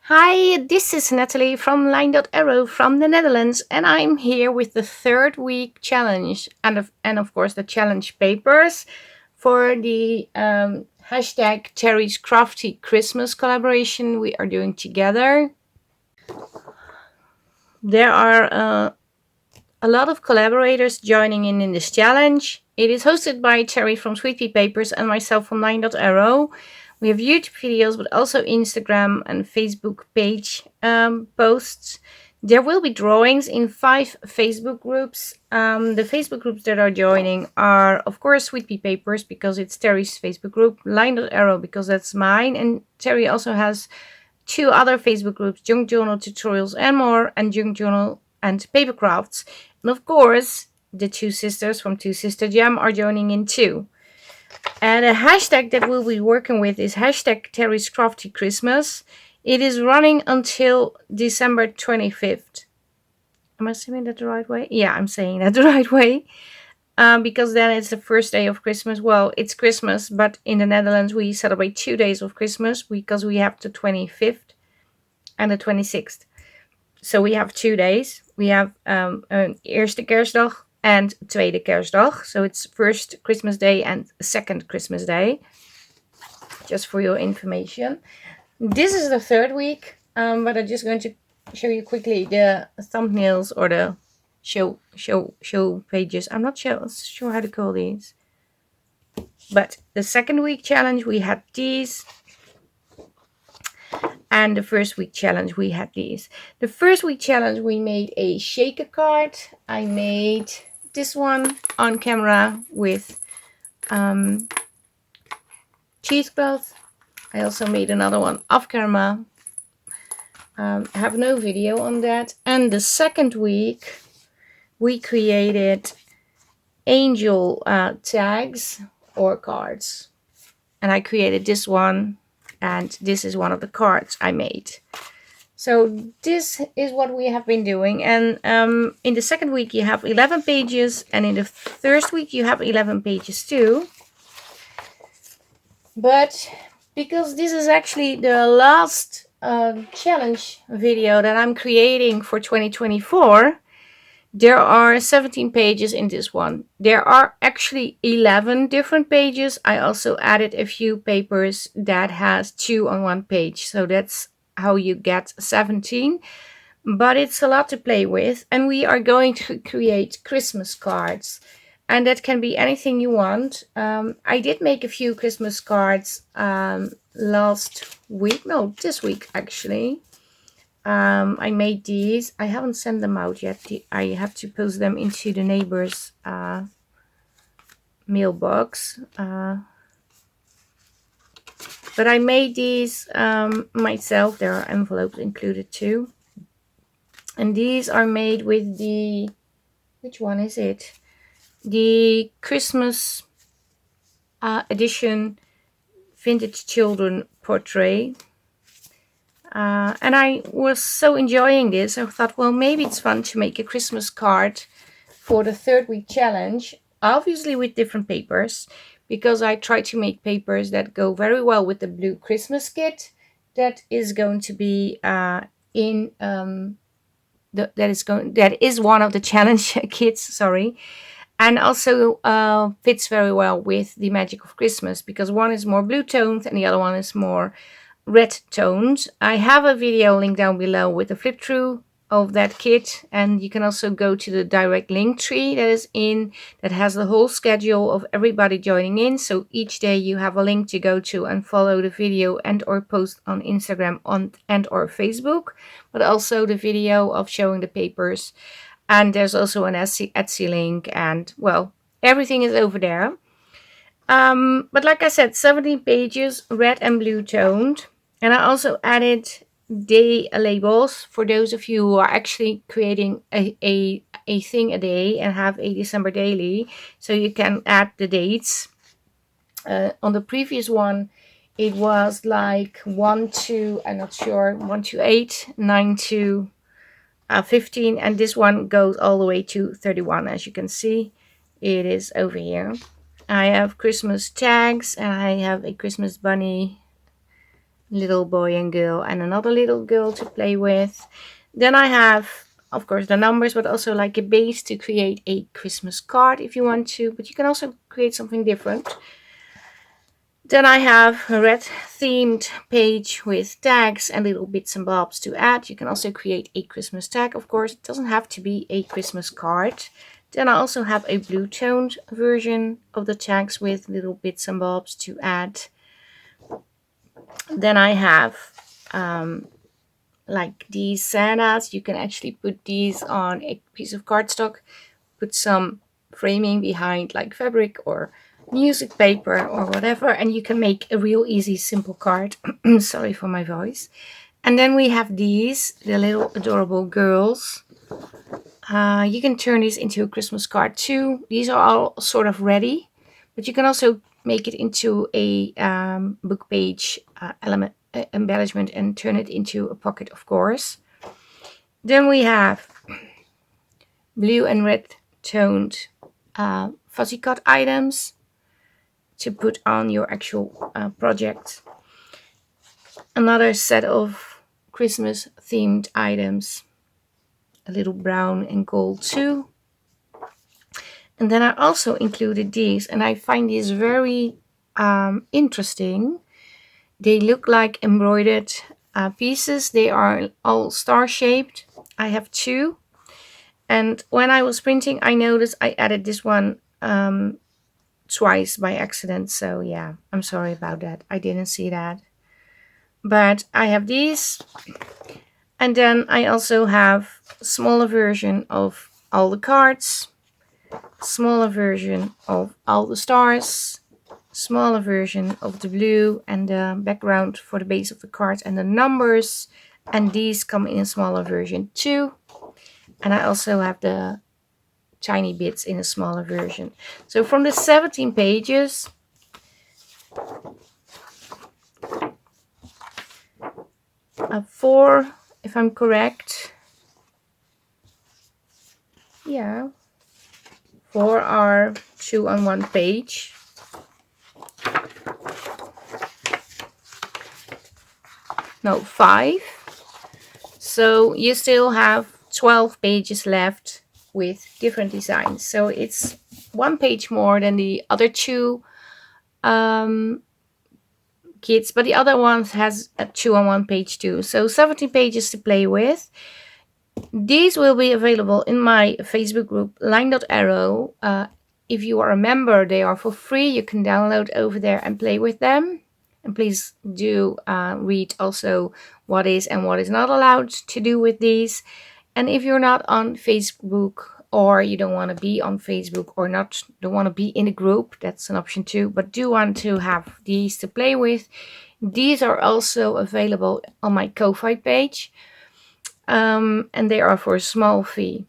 Hi, this is Natalie from LineDotArrow from the Netherlands, and I'm here with the third week challenge and of course the challenge papers for the hashtag Teri's Crafty Christmas collaboration we are doing together. There are a lot of collaborators joining in this challenge. It is hosted by Teri from Sweet Pea Papers and myself from LineDotArrow. We have YouTube videos, but also Instagram and Facebook page posts. There will be drawings in 5 Facebook groups. The Facebook groups that are joining are, of course, Sweet Pea Papers because it's Teri's Facebook group, LineDotArrow because that's mine, and Teri also has 2 other Facebook groups, Junk Journal Tutorials and More, and Junk Journal and Papercrafts. And of course, the 2 sisters from Two Sister Jam are joining in too. And a hashtag that we'll be working with is hashtag Teri's Crafty Christmas. It is running until December 25th. Am I saying that the right way? Yeah, I'm saying that the right way. Because then it's the first day of Christmas. Well, it's Christmas, but in the Netherlands we celebrate 2 days of Christmas because we have the 25th and the 26th. So we have 2 days. We have een eerste kerstdag and tweede kerstdag. So it's first Christmas Day and second Christmas Day. Just for your information. This is the third week, but I'm just going to show you quickly the thumbnails or the show pages. I'm not sure how to call these. But the second week challenge, we had these. And the first week challenge, we had these. The first week challenge, we made a shaker card. I made this one on camera with cheesecloth. I also made another one off camera. I have no video on that. And the second week, we created angel tags or cards. And I created this one. And this is one of the cards I made. So this is what we have been doing. And in the second week you have 11 pages. And in the first week you have 11 pages too. But because this is actually the last challenge video that I'm creating for 2024, there are 17 pages in this one. There are actually 11 different pages. I also added a few papers that has 2 on 1 page. So that's how you get 17. But it's a lot to play with. And we are going to create Christmas cards. And that can be anything you want. I did make a few Christmas cards last week. No, this week actually. I made these. I haven't sent them out yet. I have to post them into the neighbor's mailbox. But I made these myself. There are envelopes included too. And these are made with the... Which one is it? The Christmas edition Vintage Children Portrait. And I was so enjoying this. I thought, well, maybe it's fun to make a Christmas card for the third week challenge. Obviously with different papers. Because I try to make papers that go very well with the blue Christmas kit. That is going to be that is one of the challenge kits, sorry. And also fits very well with the magic of Christmas. Because one is more blue toned and the other one is more red toned. I have a video linked down below with a flip through of that kit, and you can also go to the direct LinkTree that has the whole schedule of everybody joining in. So each day you have a link to go to and follow the video and or post on Instagram and or Facebook, but also the video of showing the papers. And there's also an Etsy link, and well, everything is over there. But like I said, 17 pages, red and blue toned. And I also added day labels for those of you who are actually creating a thing a day and have a December daily. So you can add the dates. On the previous one, it was like 1 to, I'm not sure, 1 to 8, 9 to 15. And this one goes all the way to 31. As you can see, it is over here. I have Christmas tags and I have a Christmas bunny little boy and girl and another little girl to play with. Then I have, of course, the numbers, but also like a base to create a Christmas card if you want to, but you can also create something different. Then I have a red themed page with tags and little bits and bobs to add. You can also create a Christmas tag, of course. It doesn't have to be a Christmas card. Then I also have a blue toned version of the tags with little bits and bobs to add. Then I have like these Santas. You can actually put these on a piece of cardstock, put some framing behind like fabric or music paper or whatever, and you can make a real easy simple card. Sorry for my voice. And then we have these, the little adorable girls. You can turn these into a Christmas card too. These are all sort of ready, but you can also make it into a book page element embellishment and turn it into a pocket, of course. Then we have blue and red toned fuzzy cut items to put on your actual project. Another set of Christmas themed items, a little brown and gold too. And then I also included these, and I find these very interesting. They look like embroidered pieces. They are all star shaped. I have two. And when I was printing, I noticed I added this one twice by accident. So yeah, I'm sorry about that. I didn't see that. But I have these. And then I also have a smaller version of all the cards, smaller version of all the stars, smaller version of the blue and the background for the base of the cards and the numbers. And these come in a smaller version too. And I also have the tiny bits in a smaller version. So from the 17 pages, four, if I'm correct, yeah, four are 2 on 1 page. No, 5. So you still have 12 pages left with different designs. So it's 1 page more than the other 2 kits, but the other one has a 2 on 1 page too. So 17 pages to play with. These will be available in my Facebook group, LineDotArrow. If you are a member, they are for free. You can download over there and play with them. And please do read also what is and what is not allowed to do with these. And if you're not on Facebook, or you don't want to be on Facebook, or don't want to be in a group, that's an option too, but do want to have these to play with, these are also available on my Ko-Fi page. And they are for a small fee.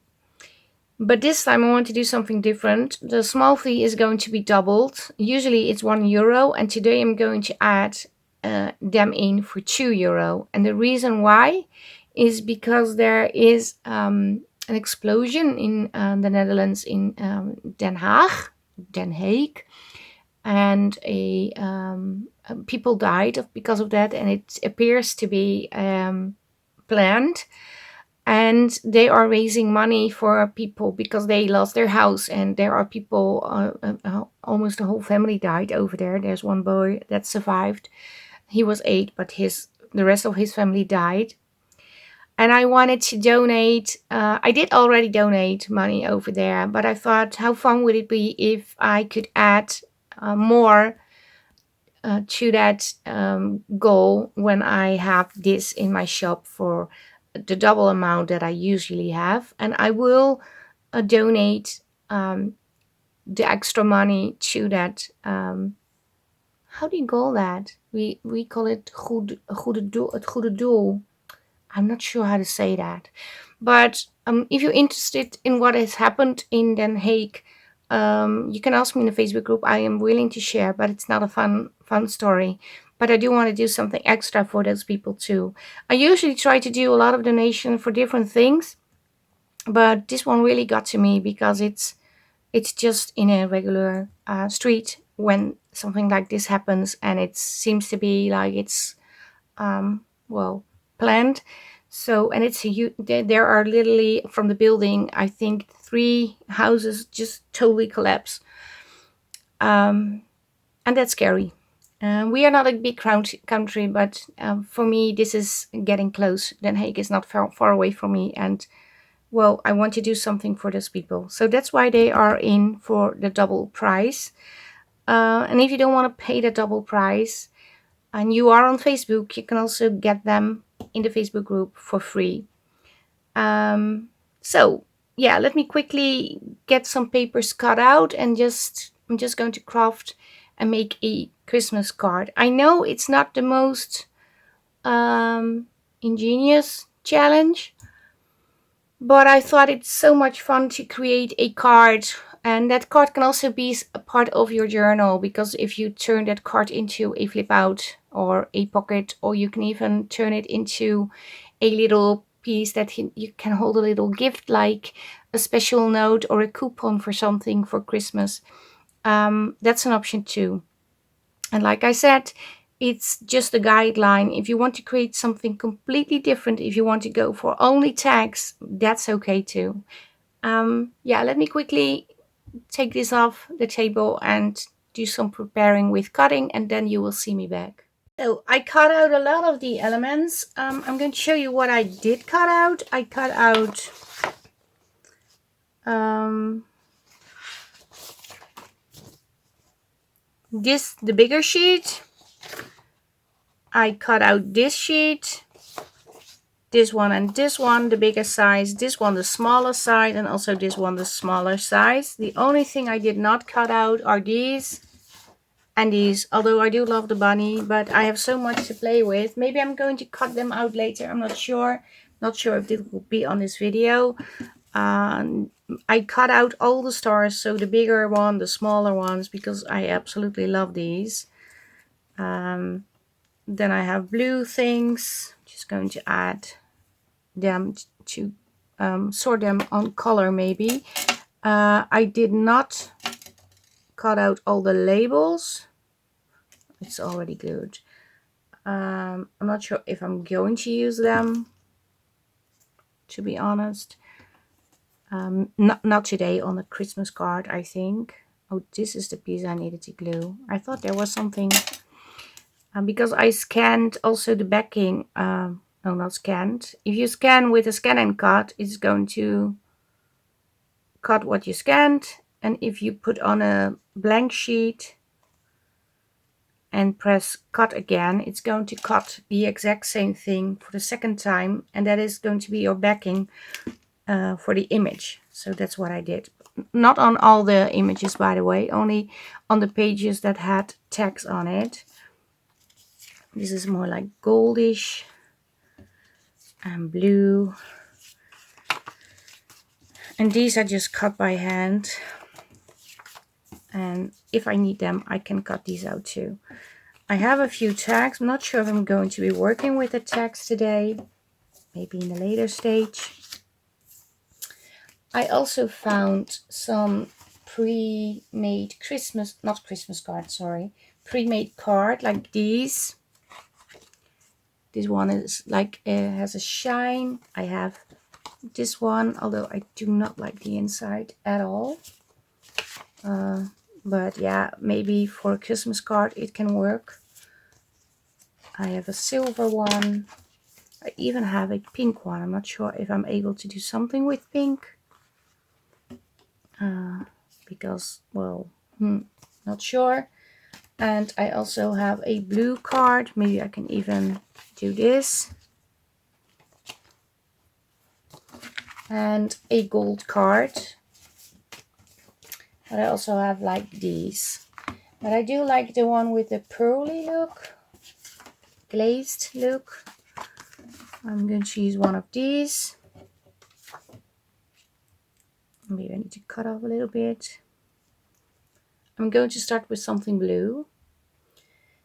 But this time I want to do something different. The small fee is going to be doubled. Usually it's €1, and today I'm going to add them in for €2. And the reason why is because there is an explosion in the Netherlands, in Den Haag, and people died because of that, and it appears to be planned. And they are raising money for people because they lost their house, and there are people, almost the whole family died over there. There's one boy that survived. He was 8, but the rest of his family died. And I wanted to donate. I did already donate money over there, but I thought, how fun would it be if I could add more to that goal when I have this in my shop for the double amount that I usually have. And I will donate the extra money to that. How do you call that? We call it het goede doel. I'm not sure how to say that. But if you're interested in what has happened in Den Haag, you can ask me in the Facebook group. I am willing to share, but it's not a fun story. But I do want to do something extra for those people too. I usually try to do a lot of donation for different things, but this one really got to me because it's just in a regular street when something like this happens, and it seems to be like it's well, planned. So, and it's a huge, there are literally from the building, I think 3 houses just totally collapse. And that's scary. We are not a big country, but for me, this is getting close. Den Haag is not far away from me. And well, I want to do something for those people. So that's why they are in for the double price. And if you don't want to pay the double price and you are on Facebook, you can also get them in the Facebook group for free. So yeah, let me quickly get some papers cut out and I'm just going to craft and make a Christmas card. I know it's not the most ingenious challenge, but I thought it's so much fun to create a card, and that card can also be a part of your journal, because if you turn that card into a flip out or a pocket, or you can even turn it into a little piece that you can hold a little gift, like a special note or a coupon for something for Christmas. That's an option too. And like I said, it's just a guideline. If you want to create something completely different, if you want to go for only tags, that's okay too. Yeah, let me quickly take this off the table and do some preparing with cutting, and then you will see me back. So I cut out a lot of the elements. I'm going to show you what I did cut out. I cut out the bigger sheet. I cut out this sheet, this one and this one, the bigger size, this one the smaller size, and also this one the smaller size. The only thing I did not cut out are these and these, although I do love the bunny, but I have so much to play with. Maybe I'm going to cut them out later, I'm not sure. Not sure if this will be on this video. I cut out all the stars, so the bigger one, the smaller ones, because I absolutely love these. Then I have blue things. Just going to add them to sort them on color maybe. I did not cut out all the labels. It's already good. I'm not sure if I'm going to use them, to be honest. Not today on the Christmas card, I think. Oh, this is the piece I needed to glue. I thought there was something, because I scanned also the backing. No, not scanned. If you scan with a scan and cut, it's going to cut what you scanned. And if you put on a blank sheet and press cut again, it's going to cut the exact same thing for the second time, and that is going to be your backing for the image. So that's what I did. Not on all the images, by the way, only on the pages that had tags on it. This is more like goldish and blue, and these are just cut by hand, and if I need them I can cut these out too. I have a few tags. I'm not sure if I'm going to be working with the tags today, maybe in a later stage. I also found some pre-made pre-made card like these. This one is like has a shine. I have this one, although I do not like the inside at all. But yeah, maybe for a Christmas card it can work. I have a silver one. I even have a pink one. I'm not sure if I'm able to do something with pink. Because, well, not sure. And I also have a blue card. Maybe I can even do this. And a gold card. But I also have like these. But I do like the one with the pearly look, glazed look. I'm going to use one of these. Maybe I need to cut off a little bit. I'm going to start with something blue.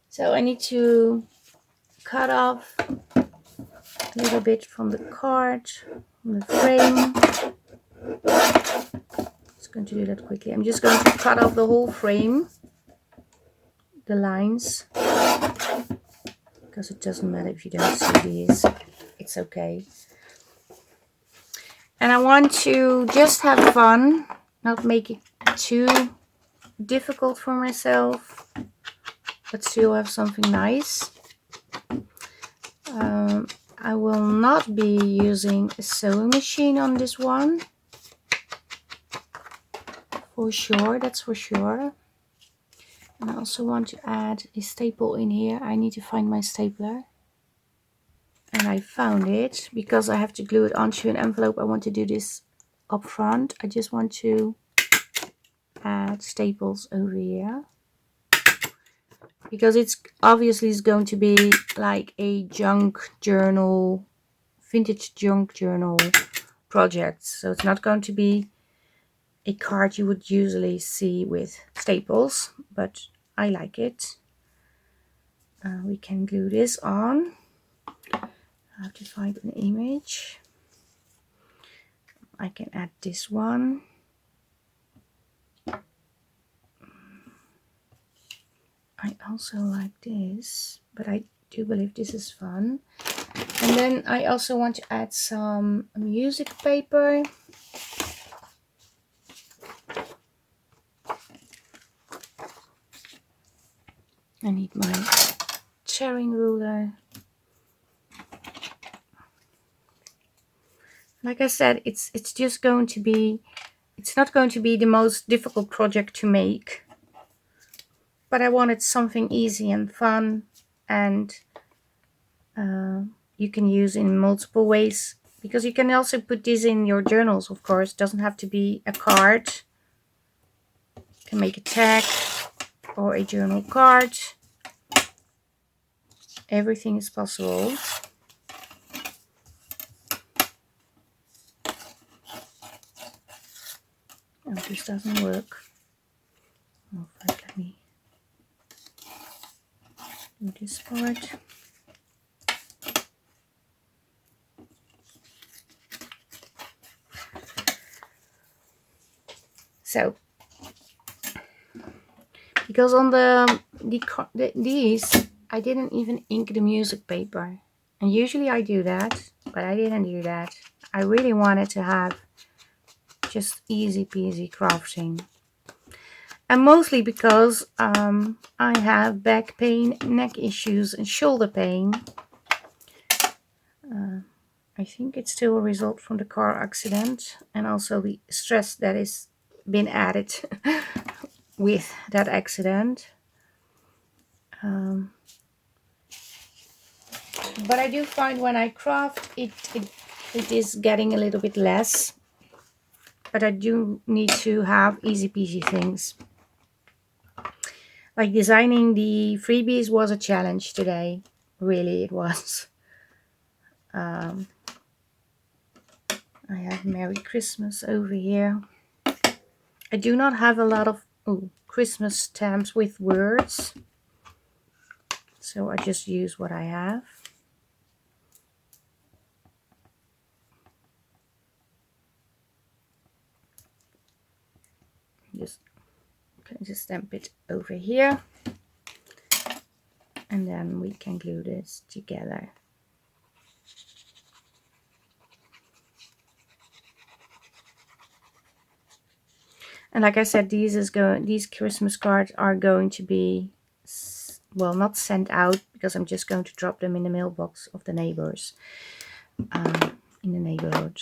So I need to cut off a little bit from the card, from the frame. Just going to do that quickly. I'm just going to cut off the whole frame, the lines. because it doesn't matter if you don't see these. It's okay. And I want to just have fun, not make it too difficult for myself, but still have something nice. I will not be using a sewing machine on this one. For sure, that's for sure. And I also want to add a staple in here. I need to find my stapler. And I found it because I have to glue it onto an envelope. I want to do this up front. I just want to add staples over here. Because it's obviously is going to be like a junk journal, vintage junk journal project. So it's not going to be a card you would usually see with staples, but I like it. We can glue this on. I have to find an image. I can add this one. I also like this, but I do believe this is fun. And then I also want to add some music paper. I need my tearing ruler. Like I said, it's just going to be, it's not going to be the most difficult project to make. But I wanted something easy and fun, and you can use in multiple ways. Because you can also put this in your journals, of course. It doesn't have to be a card. You can make a tag or a journal card. Everything is possible. Oh, this doesn't work. Oh, first let me do this part. So, because on these, I didn't even ink the music paper. And usually I do that, but I didn't do that. I really wanted to have just easy peasy crafting. And mostly because I have back pain, neck issues and shoulder pain. I think it's still a result from the car accident and also the stress that is been added with that accident. But I do find when I craft it is getting a little bit less. But I do need to have easy peasy things. Like designing the freebies was a challenge today. Really, it was. I have Merry Christmas over here. I do not have a lot of Christmas stamps with words. So I just use what I have. Just stamp it over here. And then we can glue this together. And like I said, these Christmas cards are going to be, well, not sent out because I'm just going to drop them in the mailbox of the neighbors in the neighborhood.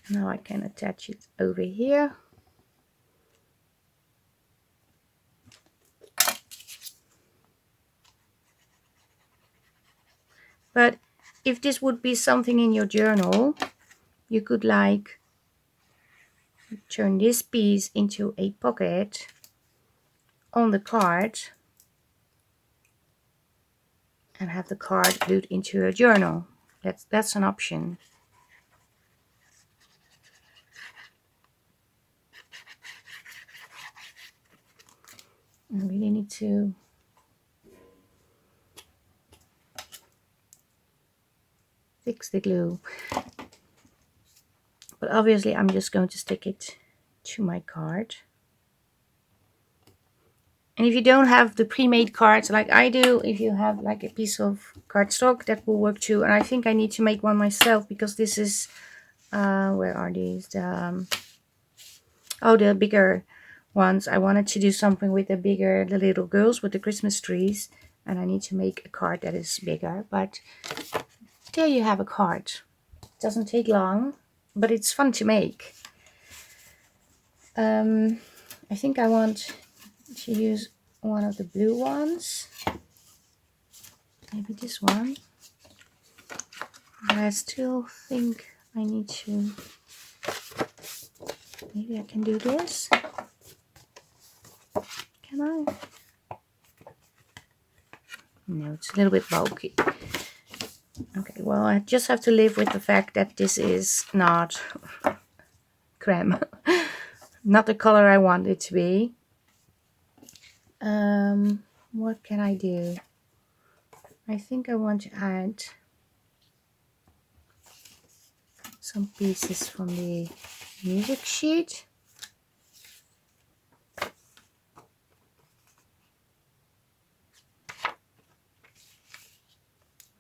Now I can attach it over here. But if this would be something in your journal, you could like turn this piece into a pocket on the card and have the card glued into your journal. That's an option. I really need to fix the glue. But obviously I'm just going to stick it to my card. And if you don't have the pre-made cards like I do, if you have like a piece of cardstock, that will work too. And I think I need to make one myself because this is, where are these? Oh, the bigger ones. I wanted to do something with the little girls with the Christmas trees. And I need to make a card that is bigger. But there you have a card. It doesn't take long, but it's fun to make. I think I want to use one of the blue ones. Maybe this one. But I still think I need to... Maybe I can do this. Can I? No, it's a little bit bulky. Okay, well, I just have to live with the fact that this is not creme. Not the color I want it to be. What can I do? I think I want to add some pieces from the music sheet.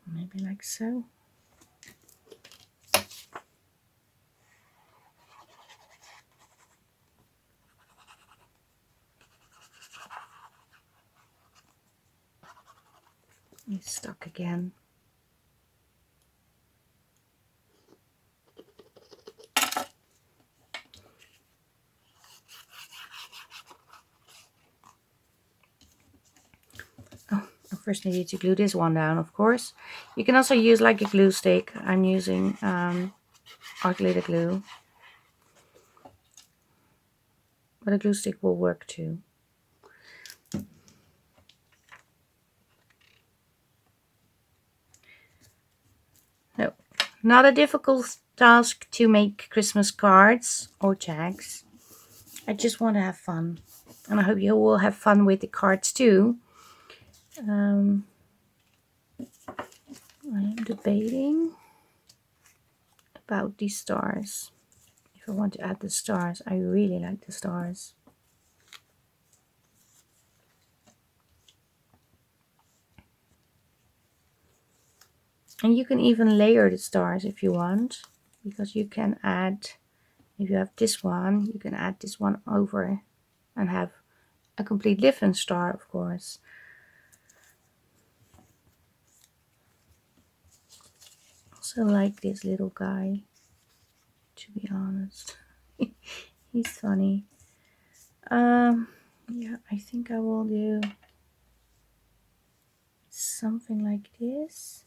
Maybe like so. It's stuck again. Oh, I first needed to glue this one down, of course. You can also use like a glue stick. I'm using art glitter glue. But a glue stick will work too. No, not a difficult task to make Christmas cards or tags. I just want to have fun. And I hope you will have fun with the cards too. I am debating about these stars. If I want to add the stars, I really like the stars. And you can even layer the stars if you want, because you can add, if you have this one, you can add this one over and have a complete different star, of course. Also like this little guy, to be honest. He's funny. Yeah, I think I will do something like this.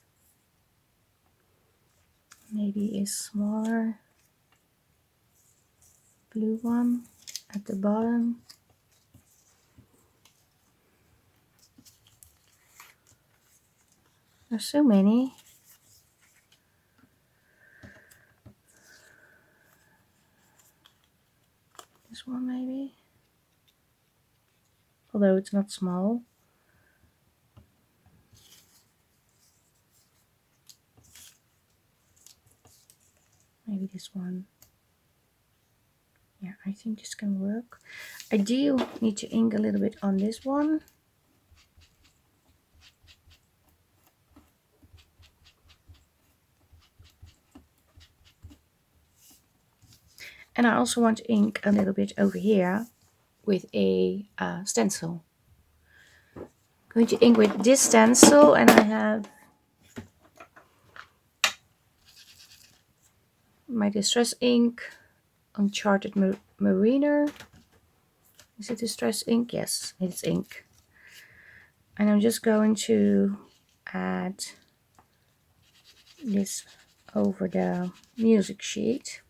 Maybe a smaller blue one at the bottom. There's so many. This one maybe. Although it's not small. Maybe this one. Yeah, I think this can work. I do need to ink a little bit on this one. And I also want to ink a little bit over here with a stencil. I'm going to ink with this stencil, and I have my Distress ink, Uncharted Mariner. Is it Distress ink? Yes, it's ink. And I'm just going to add this over the music sheet.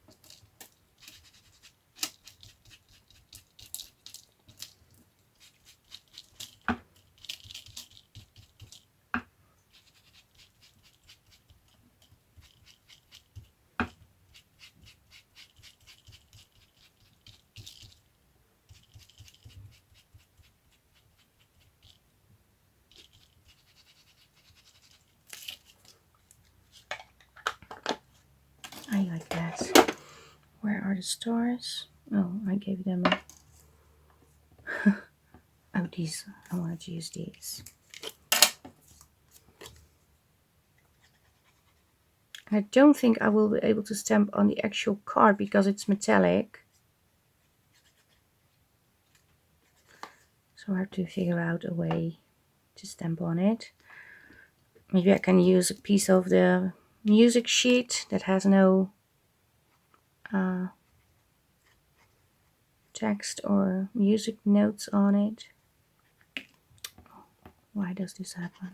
I like that. Where are the stars? Oh, I gave them a Oh, these, I wanted to use these. I don't think I will be able to stamp on the actual card because it's metallic. So I have to figure out a way to stamp on it. Maybe I can use a piece of the music sheet that has no text or music notes on it. Why does this happen?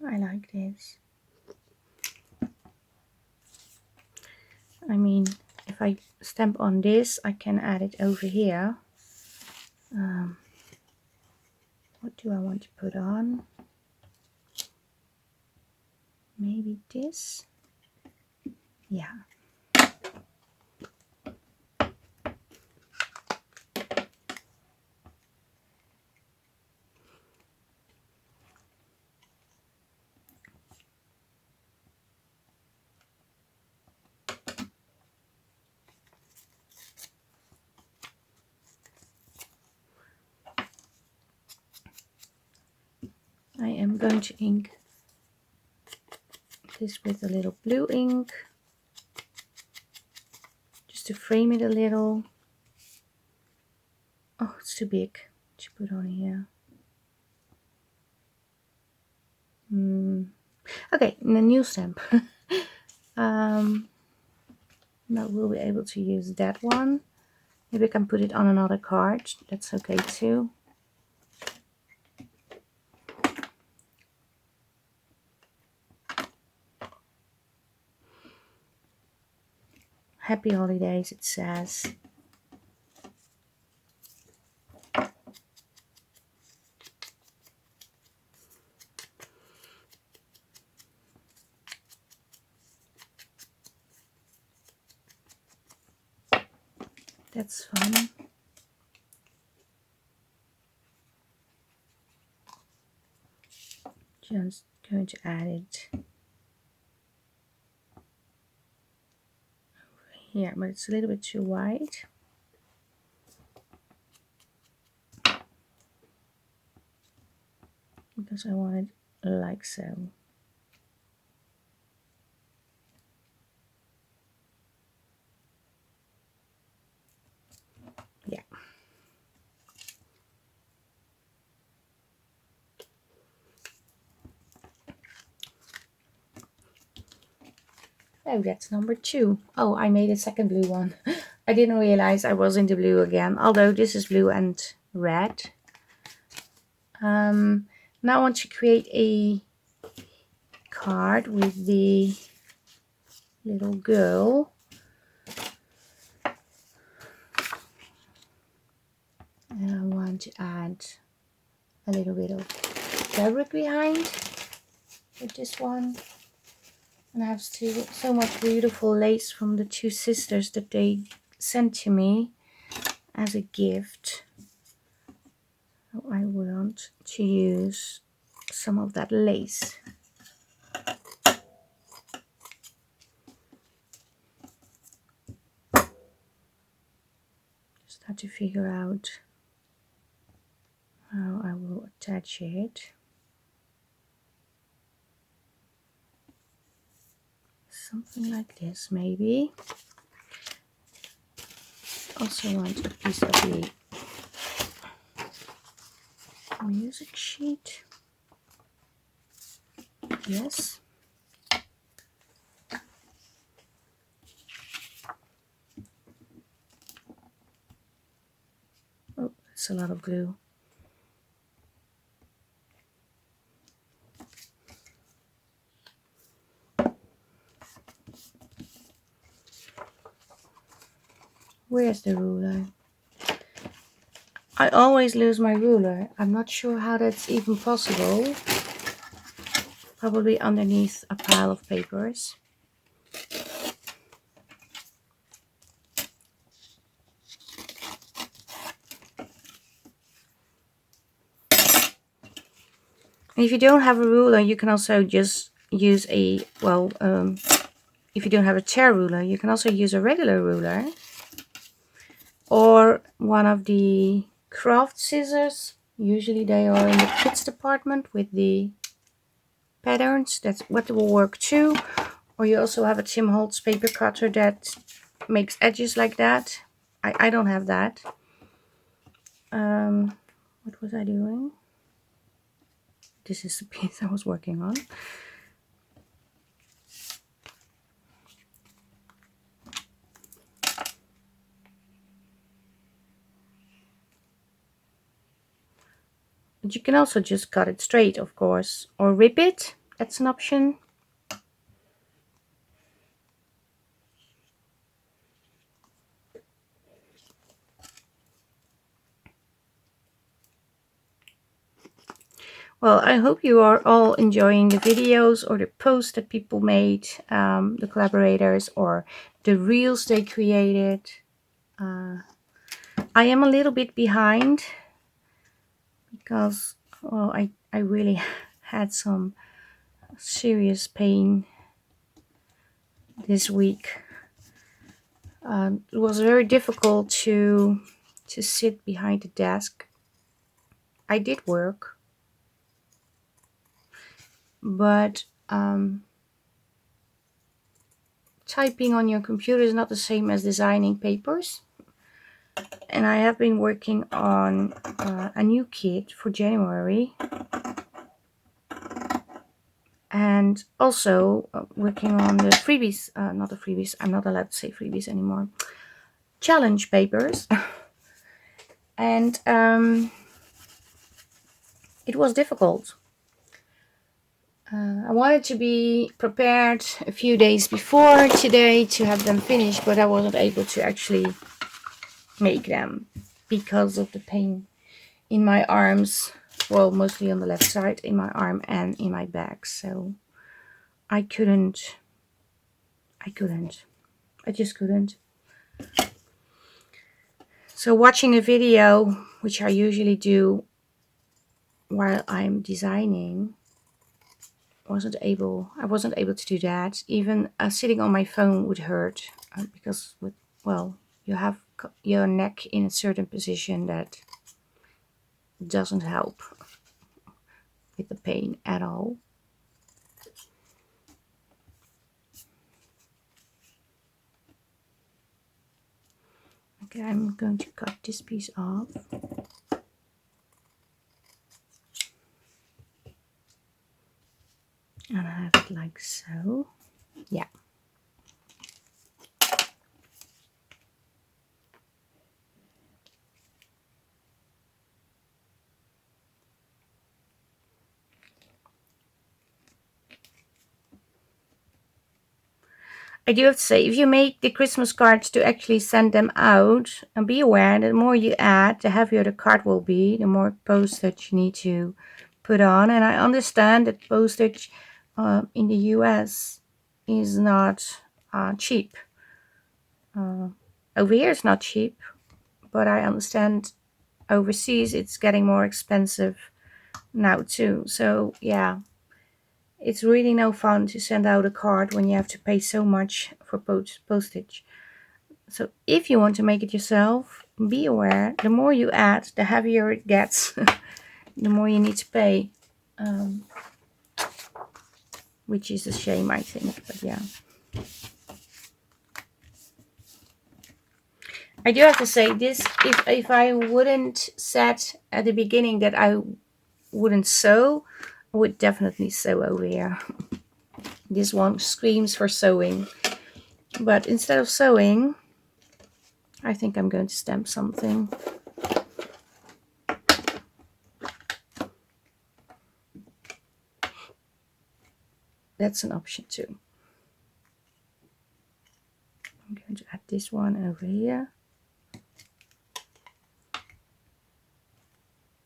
I like this. I mean, if I stamp on this, I can add it over here. What do I want to put on? Maybe this? Yeah. I am going to ink this with a little blue ink, just to frame it a little. Oh, it's too big to put on here. Okay, and a new stamp. Now we'll be able to use that one. Maybe I can put it on another card. That's okay too. Happy holidays, it says. That's fun. Just going to add it over here, but it's a little bit too wide. Because I want it like so. Yeah. Oh, that's number 2. Oh, I made a second blue one. I didn't realize I was in the blue again, although this is blue and red. Now I want to create a card with the little girl. And I want to add a little bit of fabric behind with this one. And I have so much beautiful lace from the 2 sisters that they sent to me as a gift. So I want to use some of that lace. Just have to figure out how I will attach it. Something like this, maybe. Also want a piece of the music sheet. Yes. Oh, that's a lot of glue. Where's the ruler? I always lose my ruler. I'm not sure how that's even possible. Probably underneath a pile of papers. If you don't have a ruler, you can also just use a, well, if you don't have a tear ruler, you can also use a regular ruler. Or one of the craft scissors. Usually they are in the kids department with the patterns. That's what will work too. Or you also have a Tim Holtz paper cutter that makes edges like that. I don't have that. What was I doing? This is the piece I was working on. But you can also just cut it straight, of course, or rip it. That's an option. Well, I hope you are all enjoying the videos or the posts that people made, the collaborators, or the reels they created. I am a little bit behind because, well, I really had some serious pain this week. It was very difficult to sit behind the desk. I did work, but typing on your computer is not the same as designing papers. And I have been working on a new kit for January. And also working on the freebies, not the freebies, I'm not allowed to say freebies anymore, challenge papers. And it was difficult. I wanted to be prepared a few days before today to have them finished, but I wasn't able to actually make them because of the pain in my arms. Well, mostly on the left side, in my arm and in my back. So I couldn't. I just couldn't. So watching a video, which I usually do while I'm designing, I wasn't able to do that. Even sitting on my phone would hurt because, you have your neck in a certain position that doesn't help with the pain at all. Okay, I'm going to cut this piece off. And I have it like so. Yeah. I do have to say, if you make the Christmas cards to actually send them out, and be aware that the more you add, the heavier the card will be, the more postage you need to put on. And I understand that postage in the US is not cheap. Over here it's not cheap, but I understand overseas it's getting more expensive now too. So yeah. It's really no fun to send out a card when you have to pay so much for postage. So if you want to make it yourself, be aware, the more you add, the heavier it gets, the more you need to pay. Which is a shame, I think, but yeah. I do have to say this, if I wouldn't set at the beginning that I wouldn't sew, I would definitely sew over here. This one screams for sewing. But instead of sewing, I think I'm going to stamp something. That's an option too. I'm going to add this one over here.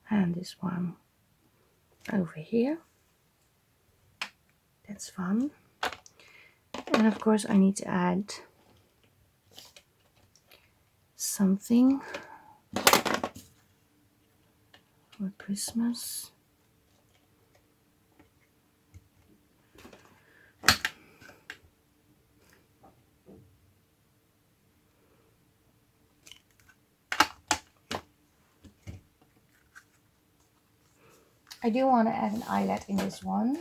And this one over here. That's fun. And of course I need to add something for Christmas. I do want to add an eyelet in this one.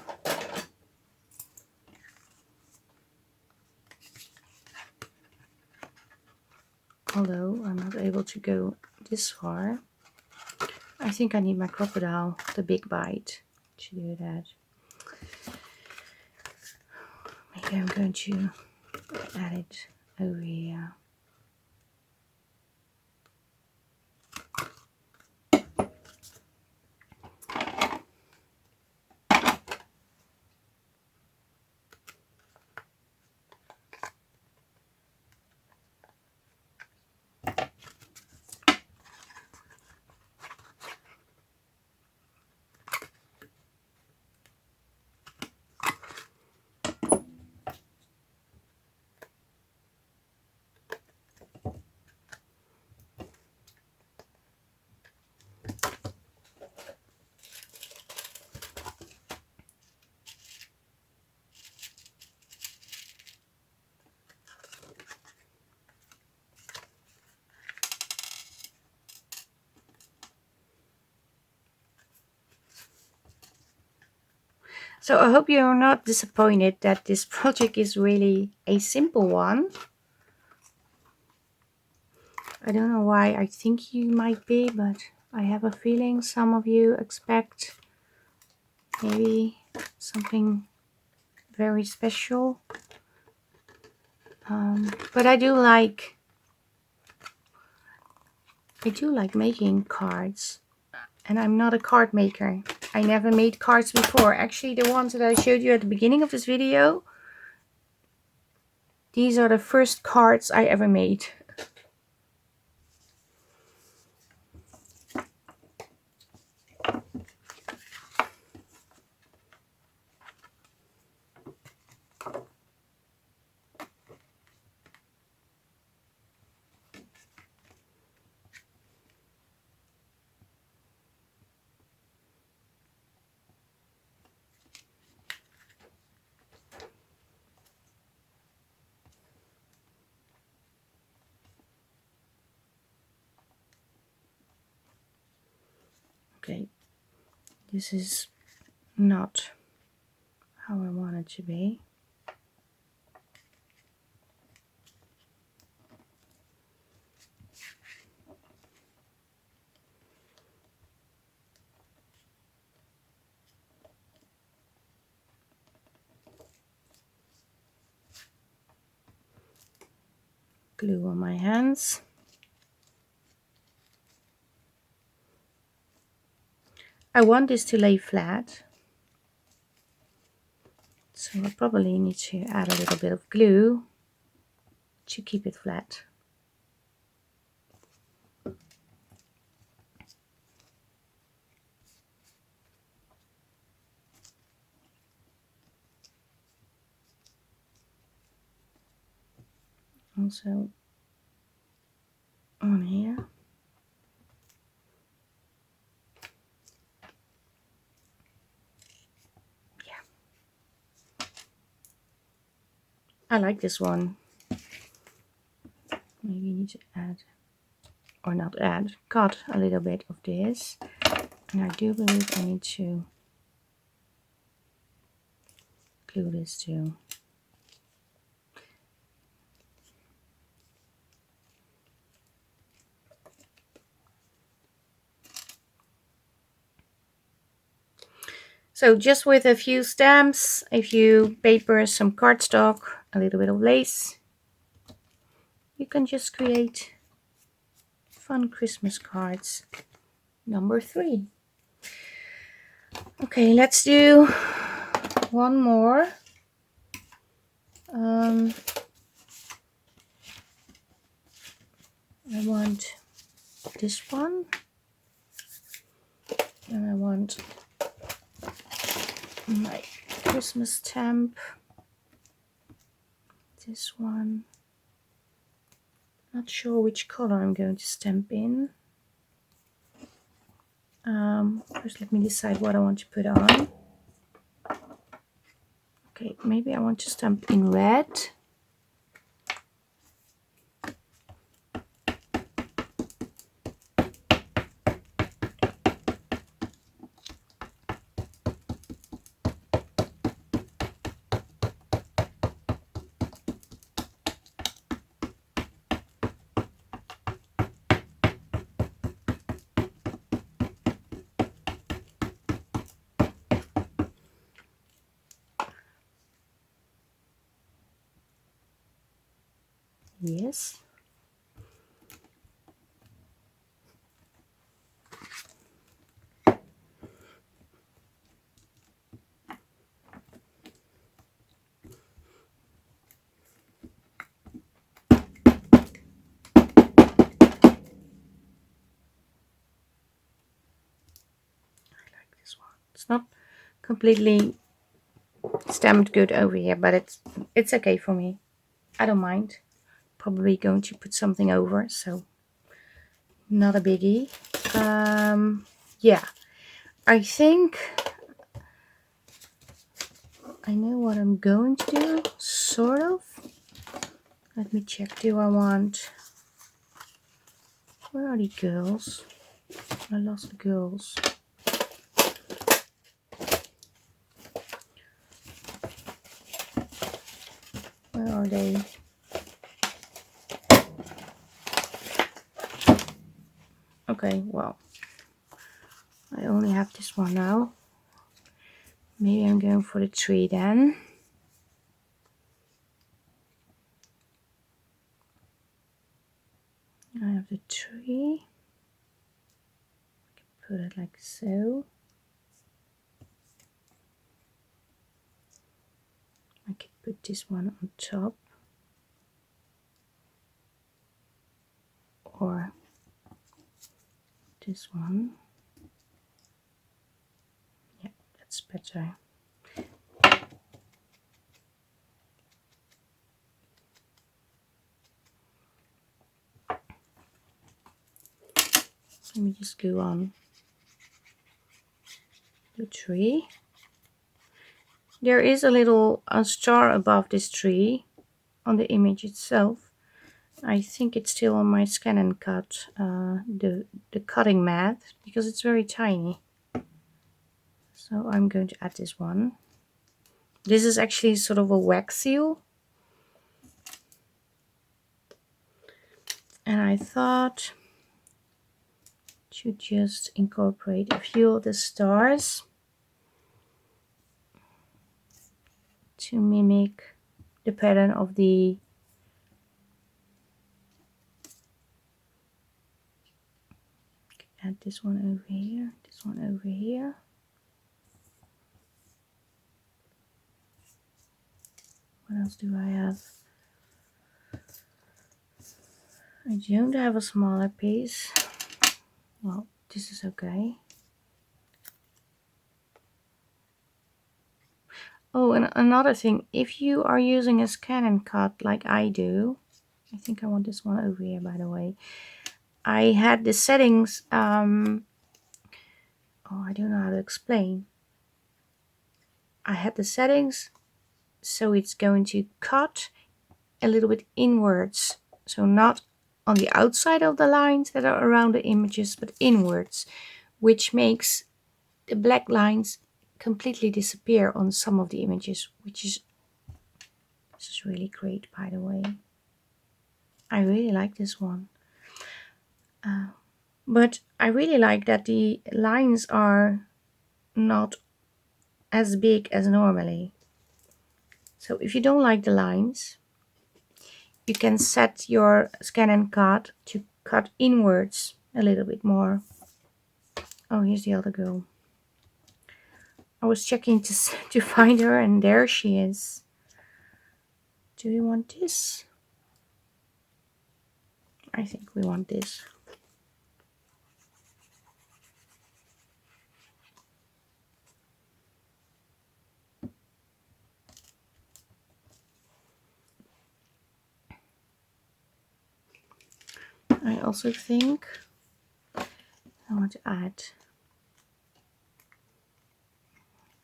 Although I'm not able to go this far. I think I need my crocodile, the big bite, to do that. Maybe I'm going to add it over here. So I hope you're not disappointed that this project is really a simple one. I don't know why I think you might be, but I have a feeling some of you expect maybe something very special. But I do like making cards, and I'm not a card maker. I never made cards before. Actually, the ones that I showed you at the beginning of this video, these are the first cards I ever made. Okay, this is not how I want it to be. Glue on my hands. I want this to lay flat, so I probably need to add a little bit of glue to keep it flat. Also on here. Yeah. I like this one. Maybe you need to add, or not add, cut a little bit of this. And I do believe I need to glue this too. So just with a few stamps, a few papers, some cardstock, a little bit of lace, you can just create fun Christmas cards. Number 3. Okay, let's do one more. I want this one, and I want my Christmas stamp, this one. Not sure which color I'm going to stamp in. First let me decide what I want to put on. Okay, maybe I want to stamp in red. Yes. This one. It's not completely stamped good over here, but it's okay for me. I don't mind. Probably going to put something over, so not a biggie. Yeah, I think I know what I'm going to do, sort of. Let me check. Do I want... Where are the girls? I lost the girls. Where are they? Okay, well, I only have this one now. Maybe I'm going for the tree then. I have the tree. I can put it like so. I can put this one on top. Or this one. Yeah, that's better. Let me just glue on the tree. There is a little star above this tree on the image itself. I think it's still on my scan and cut, the cutting mat, because it's very tiny. So I'm going to add this one. This is actually sort of a wax seal. And I thought to just incorporate a few of the stars to mimic the pattern of the add this one over here, this one over here. What else do I have? I don't have a smaller piece. Well, this is okay. Oh, and another thing, if you are using a scan and cut like I do, I think I want this one over here, by the way. I had the settings, oh, I don't know how to explain. I had the settings so it's going to cut a little bit inwards. So not on the outside of the lines that are around the images, but inwards, which makes the black lines completely disappear on some of the images, which is, this is really great, by the way. I really like this one. But I really like that the lines are not as big as normally. So if you don't like the lines, you can set your scan and cut to cut inwards a little bit more. Oh, here's the other girl. I was checking to find her, and there she is. Do we want this? I think we want this. I also think I want to add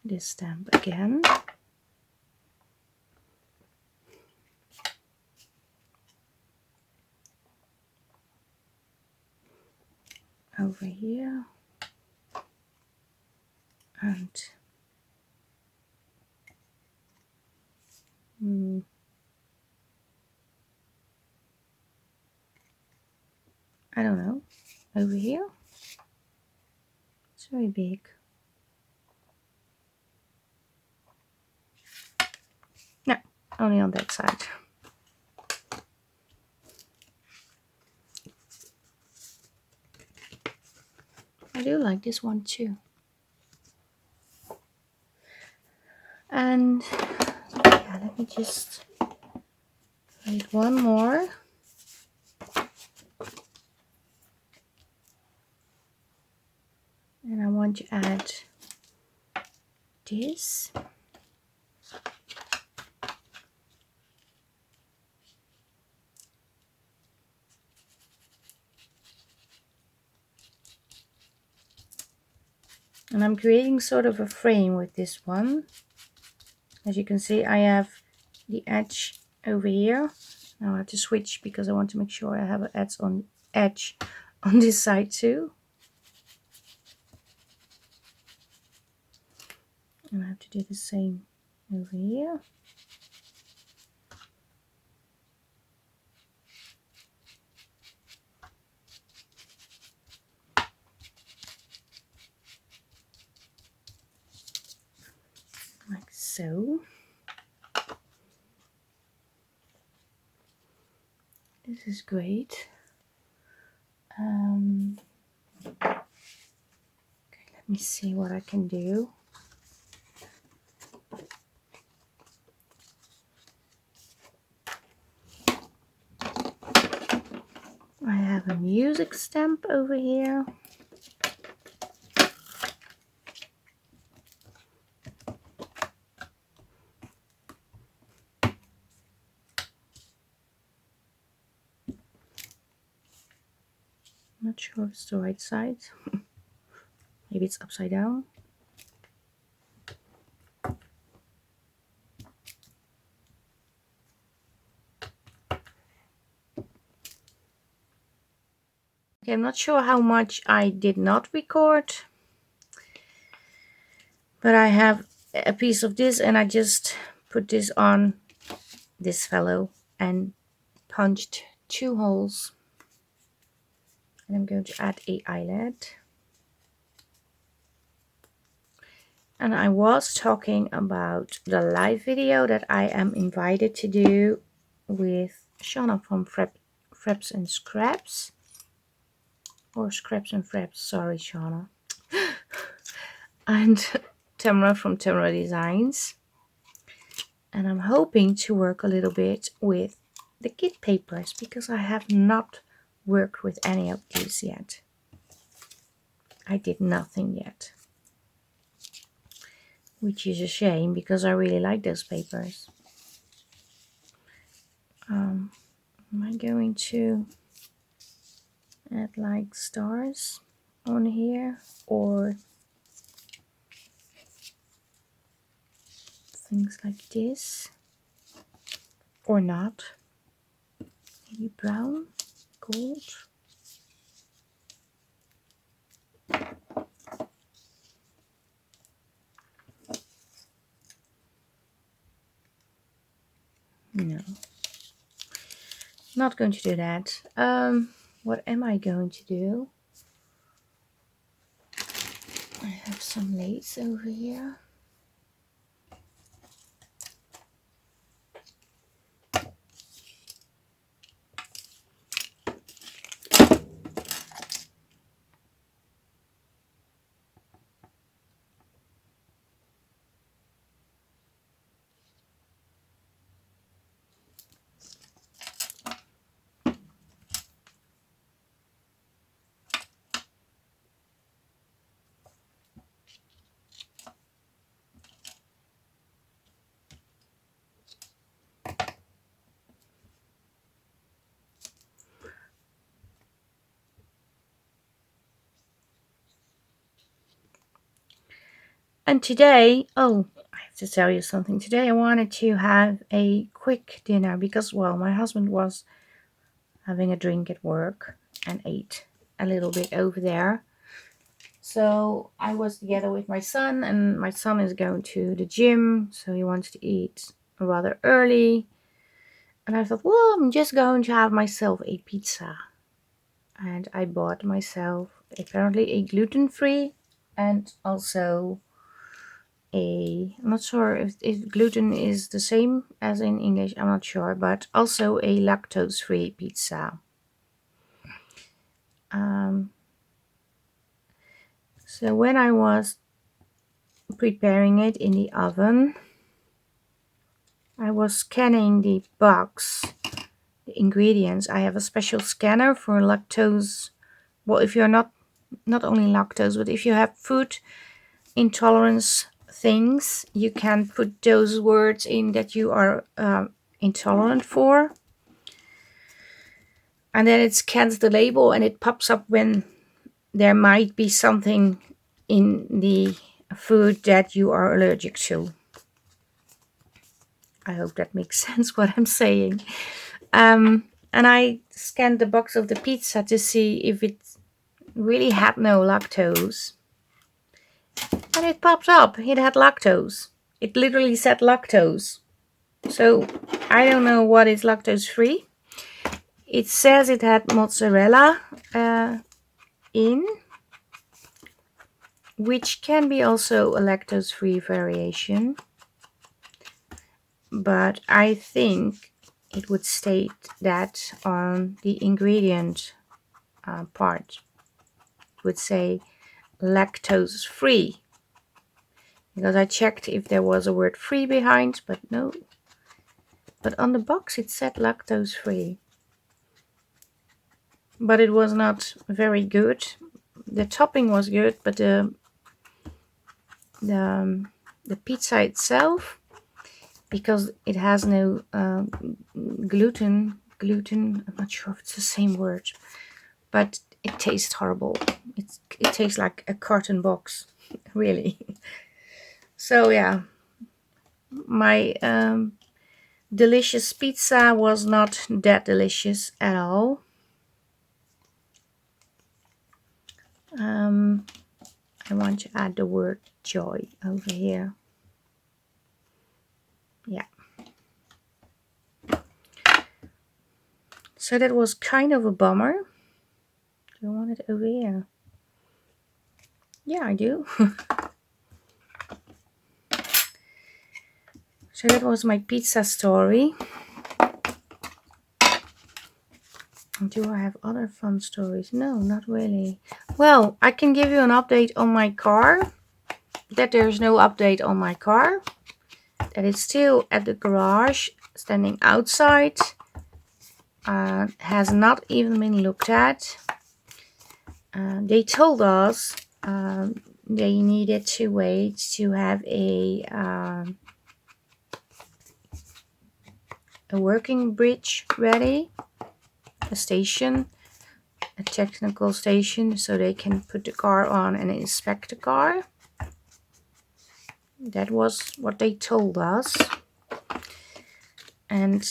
this stamp again. Over here. And I don't know, over here. It's very big. No, only on that side. do like this one too. And yeah, let me just write one more. And I want to add this. And I'm creating sort of a frame with this one. As you can see, I have the edge over here. Now I have to switch because I want to make sure I have an edge on this side too. And I have to do the same over here. Like so. This is great. Okay, let me see what I can do. I have a music stamp over here. Not sure if it's the right side. Maybe it's upside down. Okay, I'm not sure how much I did not record, but I have a piece of this and I just put this on this fellow and punched 2 holes. And I'm going to add a eyelet. And I was talking about the live video that I am invited to do with Shauna from Fraps and Scraps. Or Scraps and Fraps, sorry Shauna. And Tamara from Tamara Designs. And I'm hoping to work a little bit with the kit papers because I have not worked with any of these yet. I did nothing yet. Which is a shame because I really like those papers. Am I going to add like stars on here or things like this or not? Maybe brown, gold. No, not going to do that. What am I going to do? I have some lace over here. And today, oh, I have to tell you something. Today I wanted to have a quick dinner because, well, my husband was having a drink at work and ate a little bit over there. So I was together with my son and my son is going to the gym. So he wants to eat rather early. And I thought, well, I'm just going to have myself a pizza. And I bought myself apparently a gluten-free and also I'm not sure if gluten is the same as in English, I'm not sure, but also a lactose-free pizza. So when I was preparing it in the oven, I was scanning the box, the ingredients. I have a special scanner for lactose. Well, if you're not only lactose, but if you have food intolerance things, you can put those words in that you are intolerant for. And then it scans the label and it pops up when there might be something in the food that you are allergic to. I hope that makes sense what I'm saying. And I scanned the box of the pizza to see if it really had no lactose. And it popped up. It had lactose. It literally said lactose. So I don't know what is lactose free. It says it had mozzarella in, which can be also a lactose free variation. But I think it would state that on the ingredient part. It would say lactose free. Because I checked if there was a word free behind, but no. But on the box it said lactose free. But it was not very good. The topping was good, but the pizza itself, because it has no gluten, I'm not sure if it's the same word, but it tastes horrible. It tastes like a carton box, really. So yeah, my delicious pizza was not that delicious at all. I want to add the word joy over here. Yeah. So that was kind of a bummer. Do I want it over here? Yeah, I do. So that was my pizza story. Do I have other fun stories? No, not really. Well, I can give you an update on my car. That there's no update on my car. That it's still at the garage, standing outside. Has not even been looked at. They told us they needed to wait to have a working bridge ready, a station, a technical station, so they can put the car on and inspect the car. That was what they told us. And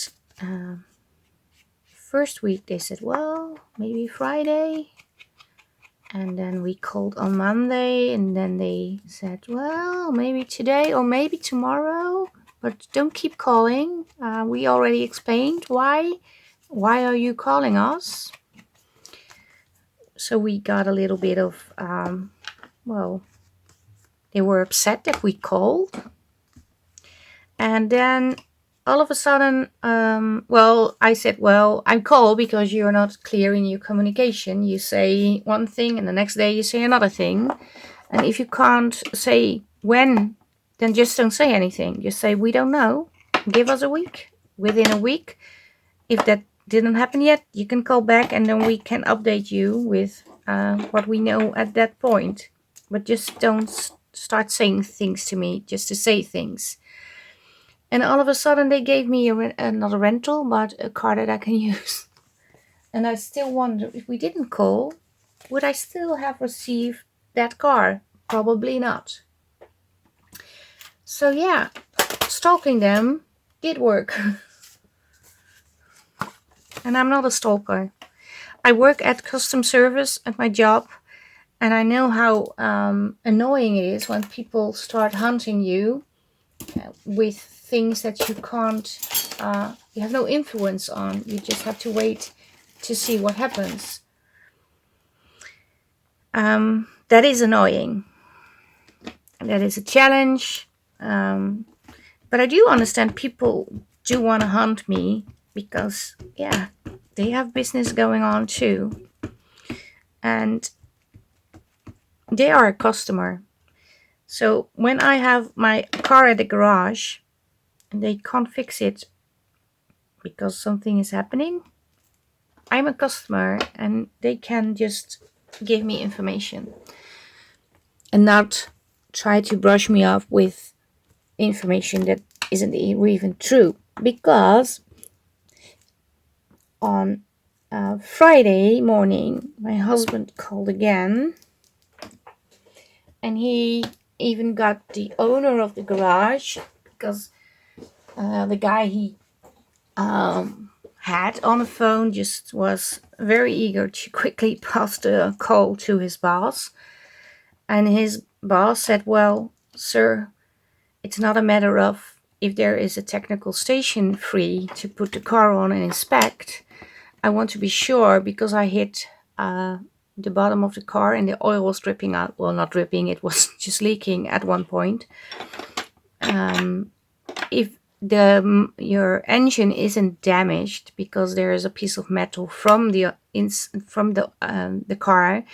first week they said, well, maybe Friday. And then we called on Monday, and then they said, well, maybe today or maybe tomorrow, but don't keep calling. We already explained why. Why are you calling us? So we got a little bit of, well, they were upset that we called. And then all of a sudden, well, I said, well, I call because you're not clear in your communication. You say one thing and the next day you say another thing. And if you can't say when, then just don't say anything. Just say, we don't know. Give us a week. Within a week, if that didn't happen yet, you can call back and then we can update you with what we know at that point. But just don't start saying things to me just to say things. And all of a sudden they gave me not a rental, but a car that I can use. And I still wonder, if we didn't call, would I still have received that car? Probably not. So yeah, stalking them did work. And I'm not a stalker. I work at custom service at my job. And I know how annoying it is when people start hunting you with things that you can't, you have no influence on. You just have to wait to see what happens. That is annoying. That is a challenge. But I do understand people do want to hunt me because, yeah, they have business going on too. And they are a customer. So when I have my car at the garage and they can't fix it because something is happening, I'm a customer and they can just give me information and not try to brush me off with information that isn't even true. Because on Friday morning, my husband called again, and he even got the owner of the garage, because the guy he had on the phone just was very eager to quickly pass the call to his boss. And his boss said, well, sir, it's not a matter of if there is a technical station free to put the car on and inspect. I want to be sure because I hit the bottom of the car and the oil was dripping out. Well, not dripping, it was just leaking at one point. If your engine isn't damaged because there is a piece of metal from the car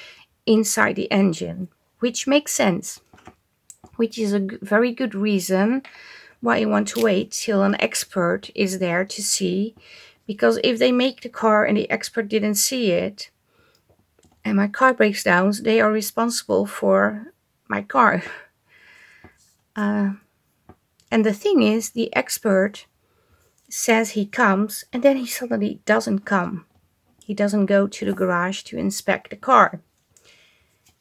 inside the engine, which makes sense, which is a very good reason why you want to wait till an expert is there to see. Because if they make the car and the expert didn't see it and my car breaks down, they are responsible for my car. And the thing is, the expert says he comes and then he suddenly doesn't come. He doesn't go to the garage to inspect the car.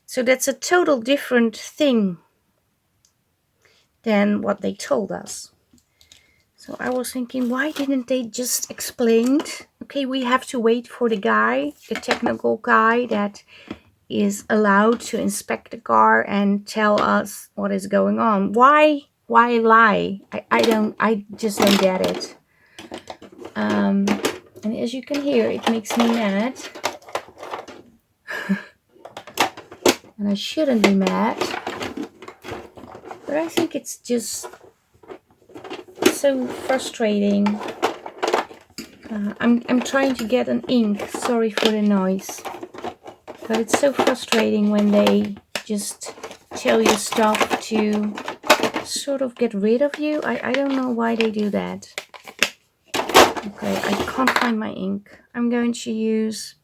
So that's a total different thing than what they told us. So I was thinking, why didn't they just explain, okay, we have to wait for the guy, the technical guy that is allowed to inspect the car and tell us what is going on. Why lie? I just don't get it. And as you can hear, it makes me mad. And I shouldn't be mad. But I think it's just so frustrating. I'm trying to get an ink. Sorry for the noise. But it's so frustrating when they just tell you stuff to sort of get rid of you. I don't know why they do that. Okay, I can't find my ink. I'm going to use...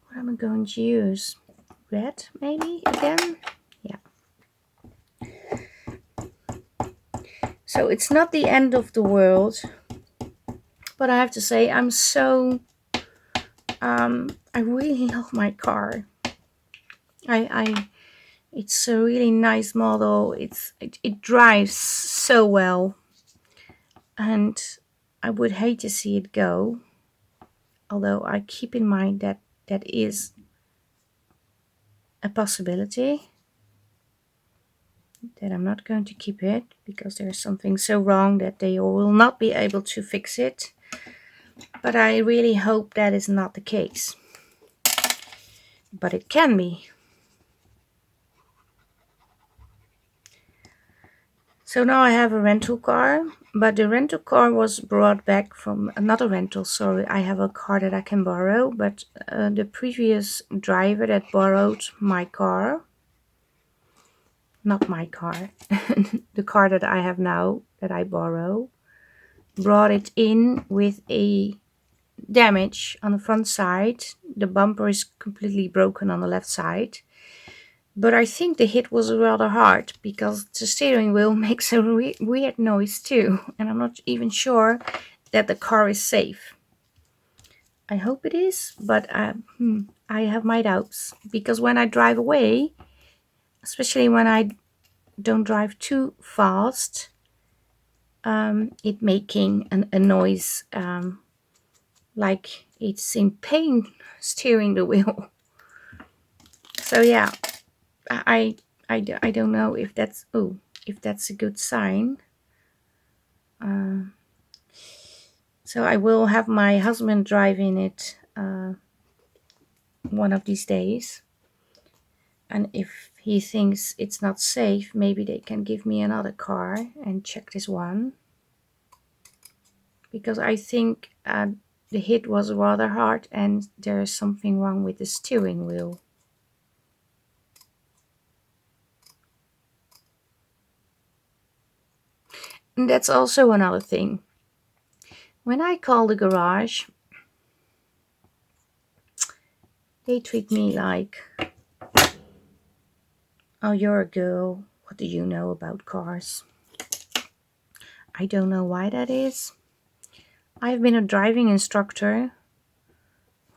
What am I going to use? Red, maybe, again? Yeah. So it's not the end of the world. But I have to say, I'm so... I really love my car. It's a really nice model. It drives so well. And I would hate to see it go. Although I keep in mind that that is a possibility. That I'm not going to keep it because there's something so wrong that they will not be able to fix it. But I really hope that is not the case. But it can be. So now I have a rental car, but the rental car was brought back from another rental. Sorry, I have a car that I can borrow, but the previous driver that borrowed my car, not my car, the car that I have now that I borrow, brought it in with a damage on the front side. The bumper is completely broken on the left side. But I think the hit was rather hard because the steering wheel makes a weird noise too. And I'm not even sure that the car is safe. I hope it is, but I have my doubts. Because when I drive away, especially when I don't drive too fast, it making a noise like it's in pain steering the wheel. So yeah. I don't know if that's a good sign. So I will have my husband driving it one of these days. And if he thinks it's not safe, maybe they can give me another car and check this one. Because I think the hit was rather hard and there is something wrong with the steering wheel. And that's also another thing. When I call the garage, they treat me like, oh, you're a girl. What do you know about cars? I don't know why that is. I've been a driving instructor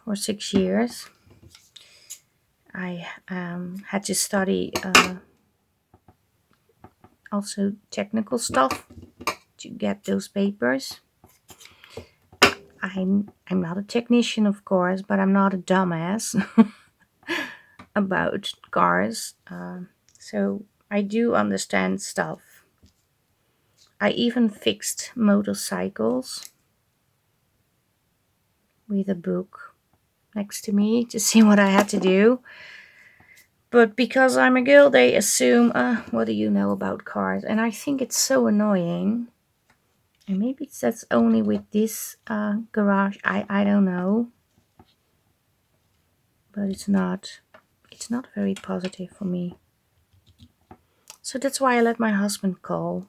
for 6 years. I had to study also technical stuff to get those papers. I'm not a technician, of course, but I'm not a dumbass about cars. So I do understand stuff. I even fixed motorcycles with a book next to me to see what I had to do. But because I'm a girl, they assume, what do you know about cars? And I think it's so annoying. And maybe that's only with this garage. I don't know. But it's not very positive for me. So that's why I let my husband call.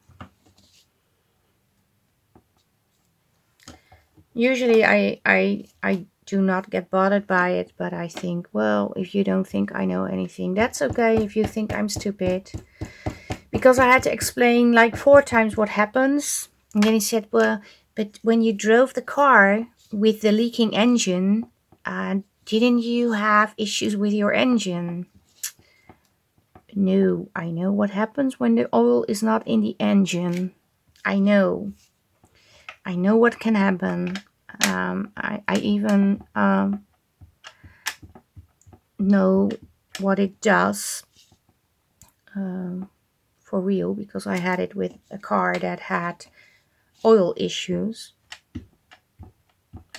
Usually I do not get bothered by it, but I think, well, if you don't think I know anything, that's okay. If you think I'm stupid. Because I had to explain like 4 times what happens. And then he said, well, but when you drove the car with the leaking engine, didn't you have issues with your engine? No, I know what happens when the oil is not in the engine. I know what can happen. I even know what it does for real, because I had it with a car that had oil issues.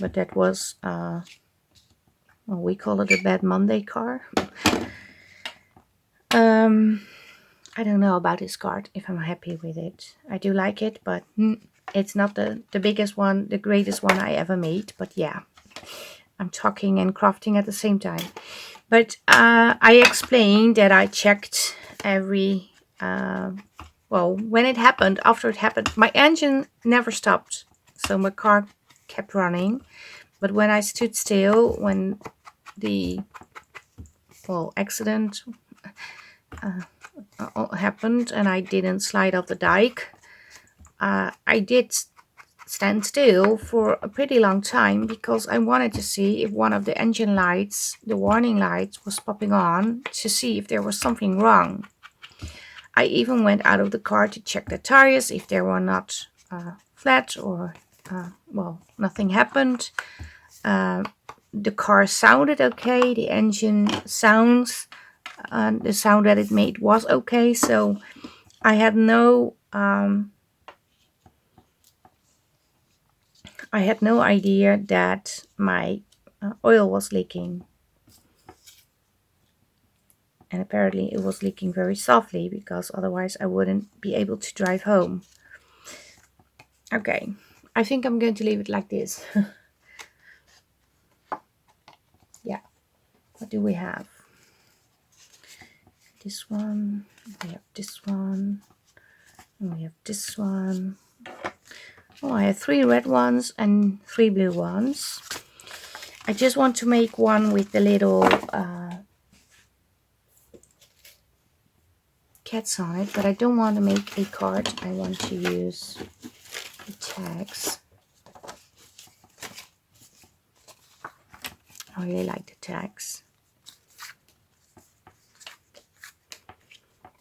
But that was, well, we call it a bad Monday car. I don't know about this card, if I'm happy with it. I do like it, but it's not the biggest one, the greatest one I ever made. But yeah, I'm talking and crafting at the same time. But I explained that I checked every, well, when it happened, after it happened, my engine never stopped. So my car kept running. But when I stood still, when the, well, accident happened and I didn't slide off the dike, I did stand still for a pretty long time because I wanted to see if one of the engine lights, the warning lights, was popping on to see if there was something wrong. I even went out of the car to check the tires if they were not flat or, well, nothing happened. The car sounded okay, the engine sounds, the sound that it made was okay, so I had no idea that my oil was leaking. And apparently it was leaking very softly, because otherwise I wouldn't be able to drive home. Okay, I think I'm going to leave it like this. Yeah, what do we have? This one, we have this one, and we have this one. Oh, I have 3 red ones and 3 blue ones. I just want to make one with the little cats on it, but I don't want to make a card. I want to use the tags. I really like the tags.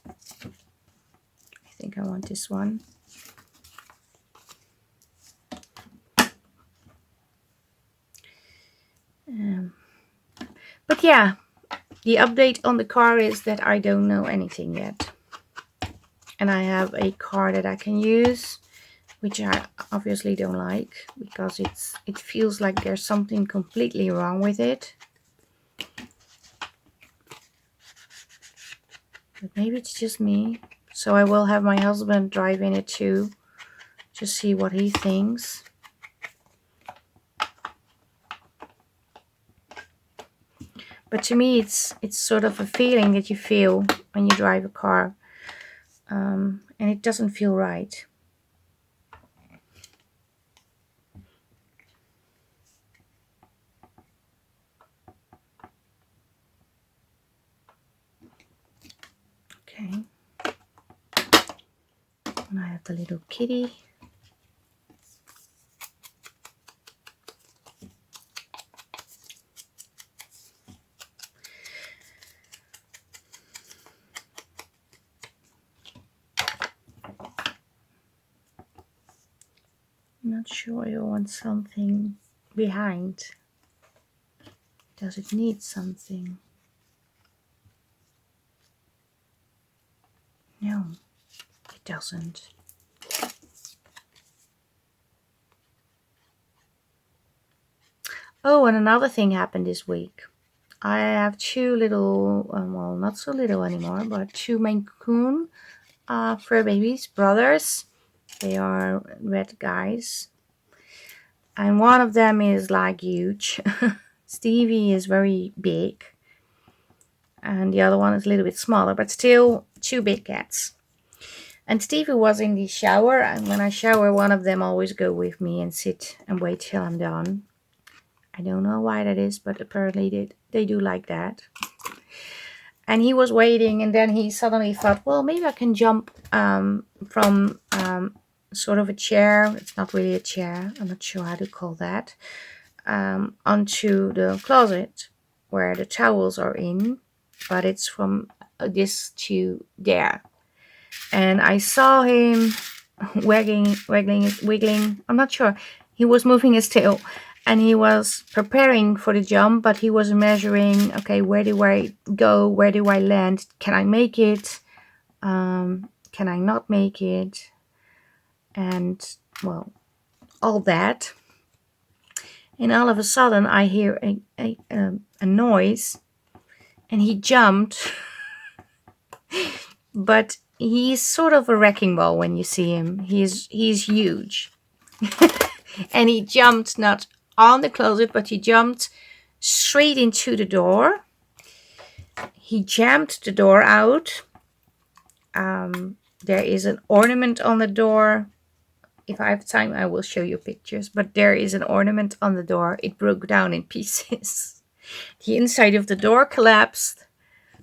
I think I want this one. But yeah, the update on the car is that I don't know anything yet. And I have a car that I can use, which I obviously don't like, because it feels like there's something completely wrong with it. But maybe it's just me. So I will have my husband drive in it too, to see what he thinks. But to me, it's sort of a feeling that you feel when you drive a car, and it doesn't feel right. Okay. And I have the little kitty. I'm not sure I want something behind. Does it need something? No, it doesn't. Oh, and another thing happened this week. I have two little, well, not so little anymore, but two Maine Coon fur babies, brothers. They are red guys. And one of them is like huge. Stevie is very big. And the other one is a little bit smaller, but still two big cats. And Stevie was in the shower, and when I shower, one of them always go with me and sit and wait till I'm done. I don't know why that is, but apparently they do like that. And he was waiting, and then he suddenly thought, well, maybe I can jump from sort of a chair. It's not really a chair. I'm not sure how to call that. Onto the closet where the towels are in, but it's from this to there. And I saw him wiggling. I'm not sure. He was moving his tail. And he was preparing for the jump, but he was measuring, okay, where do I go? Where do I land? Can I make it? Can I not make it? And, well, all that. And all of a sudden, I hear a noise. And he jumped. But he's sort of a wrecking ball when you see him. He's huge. And he jumped not on the closet, but he jumped straight into the door. He jammed the door out. There is an ornament on the door. If I have time, I will show you pictures. But there is an ornament on the door. It broke down in pieces. The inside of the door collapsed.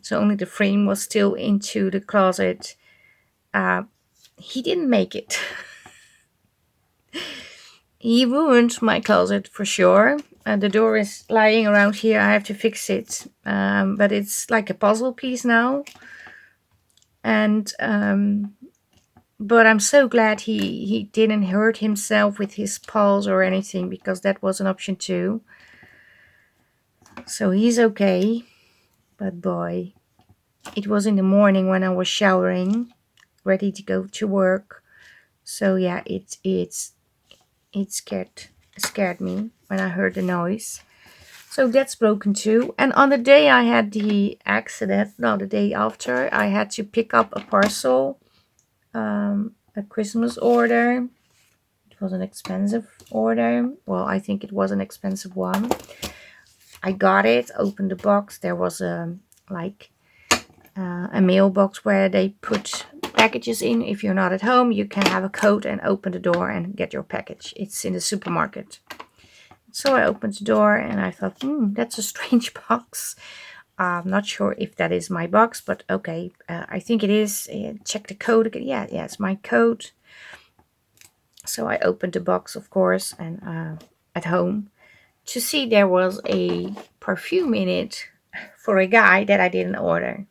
So only the frame was still into the closet. He didn't make it. He ruined my closet for sure. The door is lying around here. I have to fix it. But it's like a puzzle piece now. And but I'm so glad he didn't hurt himself with his paws or anything, because that was an option too. So he's okay. But boy, it was in the morning when I was showering, ready to go to work. So yeah, it scared me when I heard the noise. So that's broken too. And on the day I had the accident, no, the day after, I had to pick up a parcel, a Christmas order. It was an expensive order. Well, I think it was an expensive one. I got it, opened the box. There was a mailbox where they put packages in. If you're not at home, you can have a code and open the door and get your package. It's in the supermarket. So I opened the door and I thought, that's a strange box. I'm not sure if that is my box, but okay, I think it is. Check the code again. Yeah, it's my code. So I opened the box, of course, and at home, to see there was a perfume in it for a guy that I didn't order.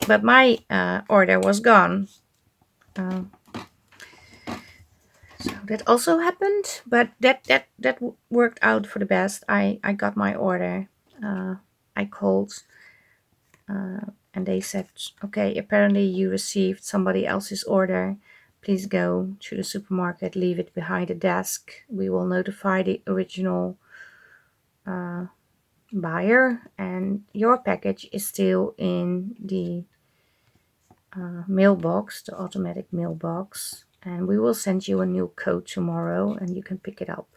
But my order was gone. So that also happened, but that worked out for the best. I got my order. I called and they said, okay, apparently you received somebody else's order. Please go to the supermarket, leave it behind the desk. We will notify the original buyer, and your package is still in the mailbox, the automatic mailbox, and we will send you a new code tomorrow and you can pick it up.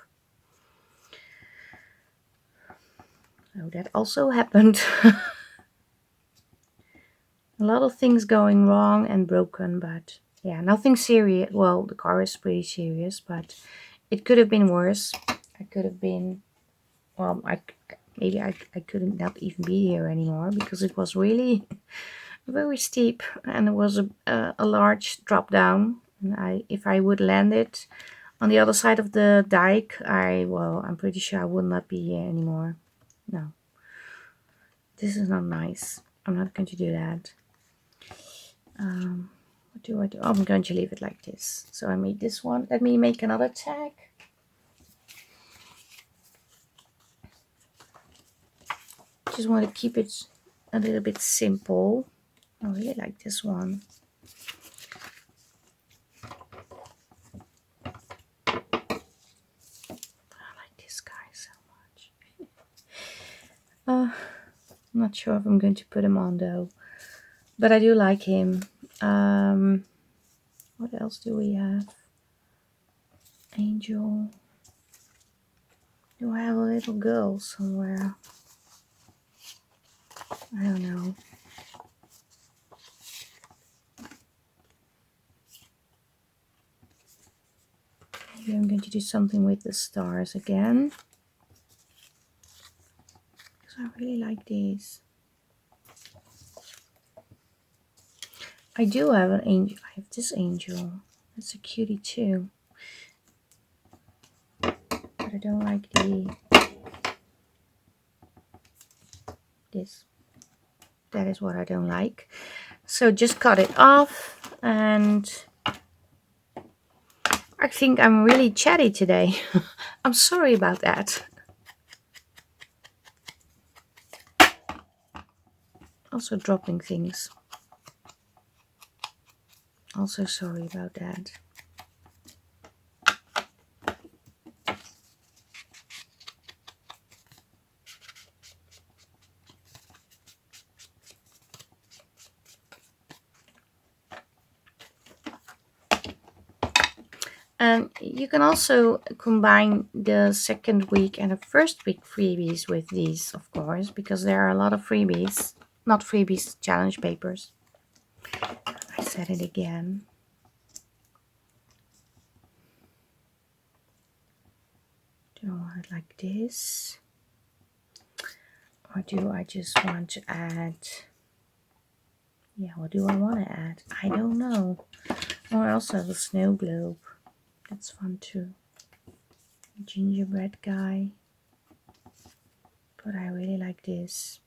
So that also happened. A lot of things going wrong and broken, but yeah, nothing serious. Well, the car is pretty serious, but it could have been worse. I could have been, well, maybe I couldn't not even be here anymore, because it was really very steep, and there was a large drop down. And if I would land it on the other side of the dike, I'm pretty sure I would not be here anymore. No, this is not nice. I'm not going to do that. What do I do? Oh, I'm going to leave it like this. So I made this one. Let me make another tag. Just want to keep it a little bit simple. I really like this one. I like this guy so much. I'm not sure if I'm going to put him on though, but I do like him. What else do we have? Angel. Do I have a little girl somewhere? I don't know. Maybe I'm going to do something with the stars again, because I really like these. I do have an angel. I have this angel. That's a cutie too. But I don't like this. That is what I don't like. So just cut it off, and I think I'm really chatty today. I'm sorry about that. Also dropping things. Also sorry about that. And you can also combine the second week and the first week freebies with these, of course, because there are a lot of freebies. Not freebies, challenge papers. I said it again. Do I want it like this? Or do I just want to add... Yeah, what do I want to add? I don't know. Oh, I also have a snow globe. That's fun too. Gingerbread guy. But I really like this.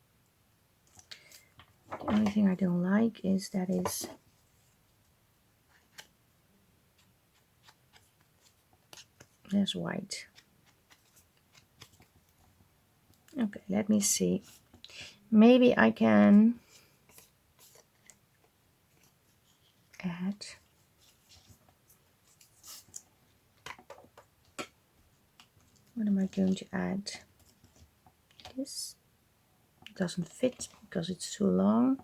The only thing I don't like is that there's white. Okay, let me see. Maybe I can add... What am I going to add? This doesn't fit because it's too long.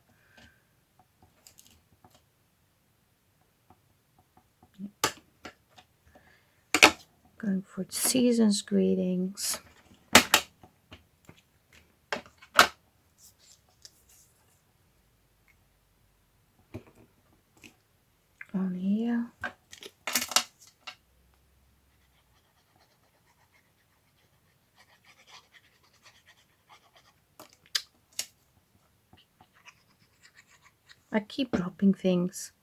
Going for season's greetings. On here. I keep dropping things.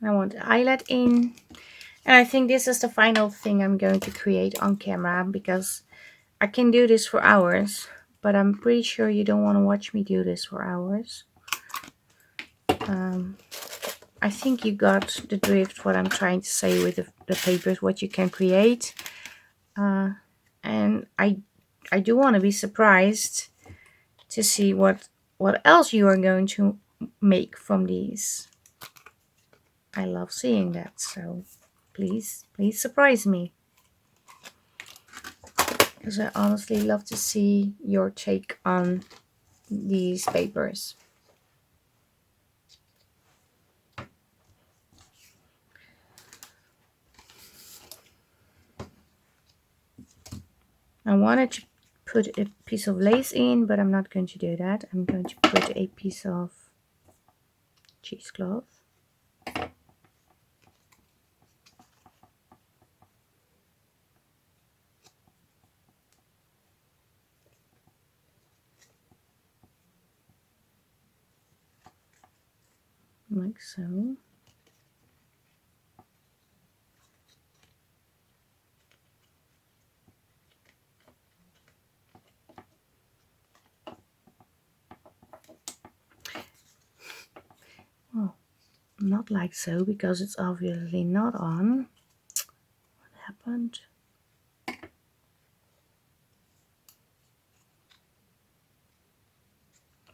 I want the eyelet in. And I think this is the final thing I'm going to create on camera, because I can do this for hours, but I'm pretty sure you don't want to watch me do this for hours. I think you got the drift what I'm trying to say with the papers, what you can create. And I do want to be surprised to see what else you are going to make from these. I love seeing that, so please surprise me, because I honestly love to see your take on these papers. I wanted to put a piece of lace in, but I'm not going to do that. I'm going to put a piece of cheesecloth. like so. Well, not like so, because it's obviously not on. What happened?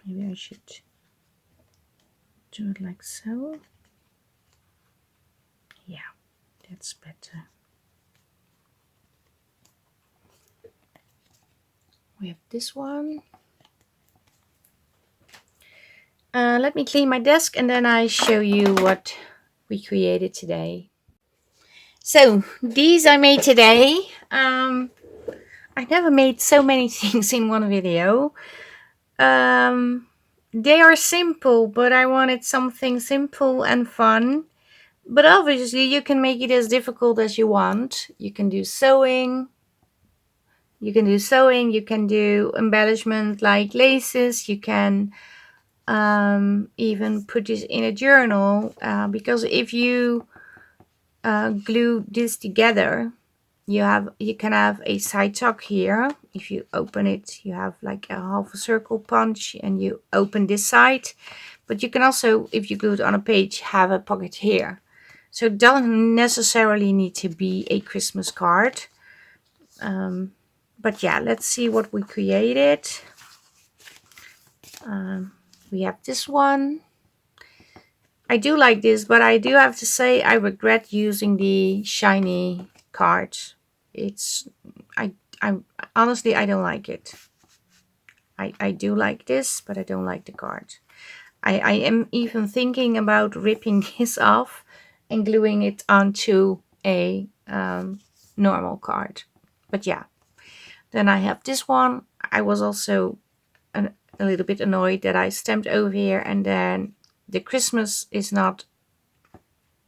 Maybe I should do it like so. Yeah, that's better. We have this one. Let me clean my desk and then I show you what we created today. So these I made today. I never made so many things in one video. They are simple, but I wanted something simple and fun. But obviously you can make it as difficult as you want. You can do sewing. You can do embellishment like laces. You can even put this in a journal, because if you glue this together, you can have a side tuck here. If you open it, you have like a half a circle punch and you open this side. But you can also, if you glue it on a page, have a pocket here. So it doesn't necessarily need to be a Christmas card. But yeah, let's see what we created. We have this one. I do like this, but I do have to say I regret using the shiny cards. I honestly, I don't like it. I do like this, but I don't like the card. I am even thinking about ripping this off and gluing it onto a normal card. But yeah, then I have this one. I was also a little bit annoyed that I stamped over here and then the Christmas is not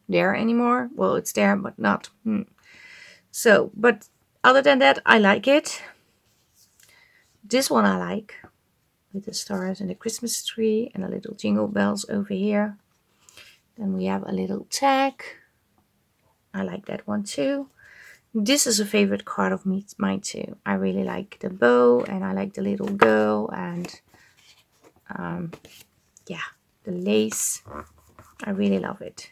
there anymore. Well, it's there, but not. So, but other than that, I like it. This one I like, with the stars and the Christmas tree and a little jingle bells over here. Then we have a little tag. I like that one too. This is a favorite card of mine too. I really like the bow and I like the little girl and yeah, the lace. I really love it.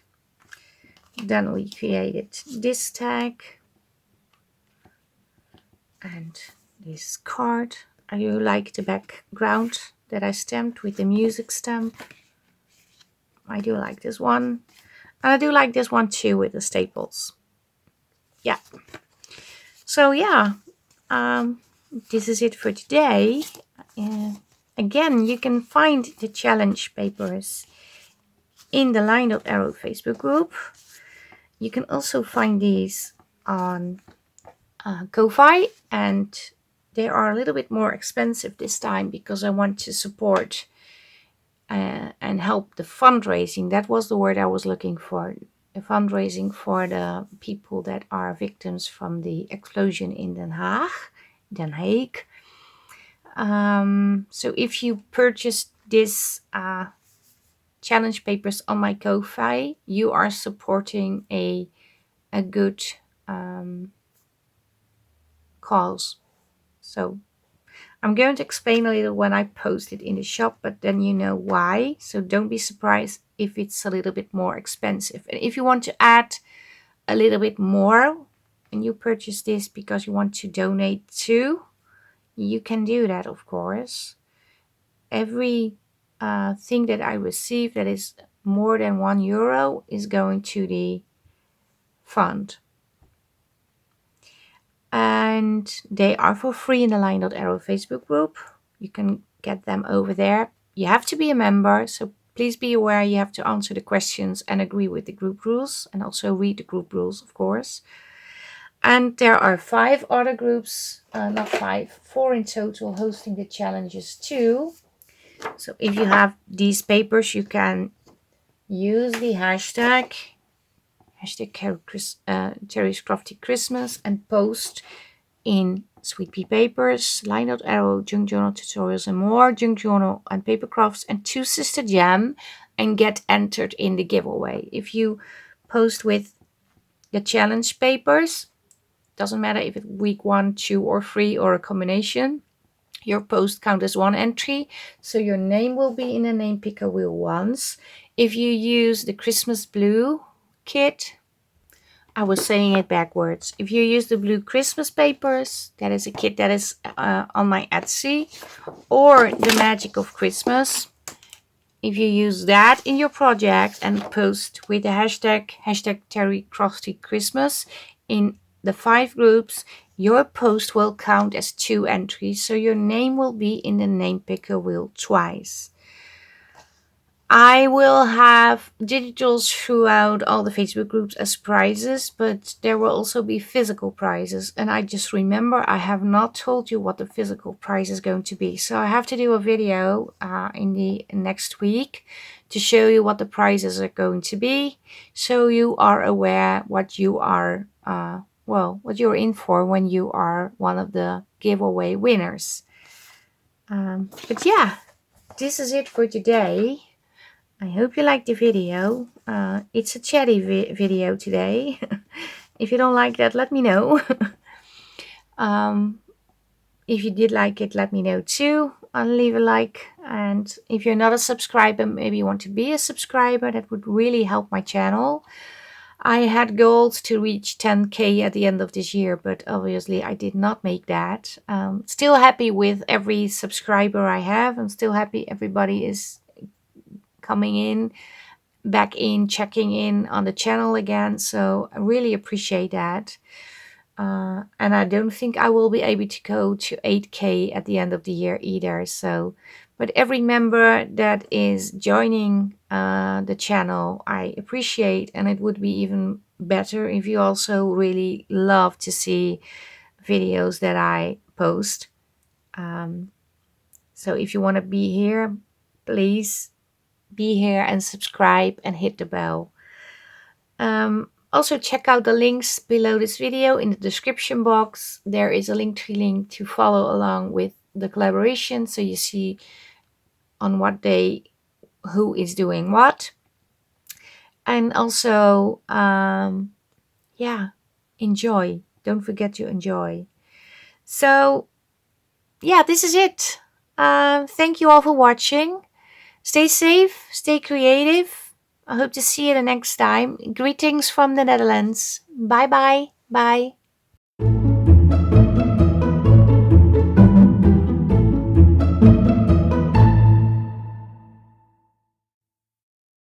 Then we created this tag and this card. I do like the background that I stamped with the music stamp. I do like this one. And I do like this one too with the staples. Yeah. So yeah, this is it for today. Again, you can find the challenge papers in the LineDotArrow Facebook group. You can also find these on Ko-Fi, and they are a little bit more expensive this time because I want to support and help the fundraising. That was the word I was looking for. The fundraising for the people that are victims from the explosion in Den Haag. So if you purchase this challenge papers on my Ko-Fi, you are supporting a good cause. So I'm going to explain a little when I post it in the shop, but then you know why. So don't be surprised if it's a little bit more expensive. And if you want to add a little bit more and you purchase this because you want to donate to, you can do that, of course. Every thing that I receive that is more than €1 is going to the fund. And they are for free in the LineDotArrow Facebook group. You can get them over there. You have to be a member, so please be aware you have to answer the questions and agree with the group rules, and also read the group rules, of course. And there are 5 other groups, not 5, 4 in total, hosting the challenges too. So if you have these papers, you can use the hashtag Teri's Crafty Christmas and post in Sweet Pea Papers, LineDotArrow, Junk Journal Tutorials and more, Junk Journal and Papercrafts, and Two Sister Jam. and get entered in the giveaway. If you post with the challenge papers, doesn't matter if it's week 1, 2, or 3 or a combination, your post count as one entry, so your name will be in the name picker wheel once. If you use the Christmas blue kit, I was saying it backwards. If you use the blue Christmas papers, that is a kit that is on my Etsy, or the Magic of Christmas. If you use that in your project and post with the hashtag Teri Crafty Christmas in the 5 groups, your post will count as 2 entries, so your name will be in the name picker wheel twice. I will have digitals throughout all the Facebook groups as prizes, but there will also be physical prizes. And I just remember I have not told you what the physical prize is going to be. So I have to do a video in the next week to show you what the prizes are going to be, so you are aware what you are, what you're in for when you are one of the giveaway winners. But yeah, this is it for today. I hope you liked the video. It's a chatty video today. If you don't like that, let me know. If you did like it, let me know too. Leave a like. And if you're not a subscriber, maybe you want to be a subscriber, that would really help my channel. I had goals to reach 10K at the end of this year, but obviously I did not make that. Still happy with every subscriber I have. I'm still happy everybody is coming back in, checking in on the channel again. So I really appreciate that. And I don't think I will be able to go to 8K at the end of the year either. So, but every member that is joining the channel, I appreciate, and it would be even better if you also really love to see videos that I post. So if you want to be here, please be here and subscribe and hit the bell. Also check out the links below this video in the description box. There is a LinkTree link to follow along with the collaboration, so you see on what day who is doing what. And also, enjoy. Don't forget to enjoy. So, yeah, this is it. Thank you all for watching. Stay safe, stay creative. I hope to see you the next time. Greetings from the Netherlands. Bye bye. Bye.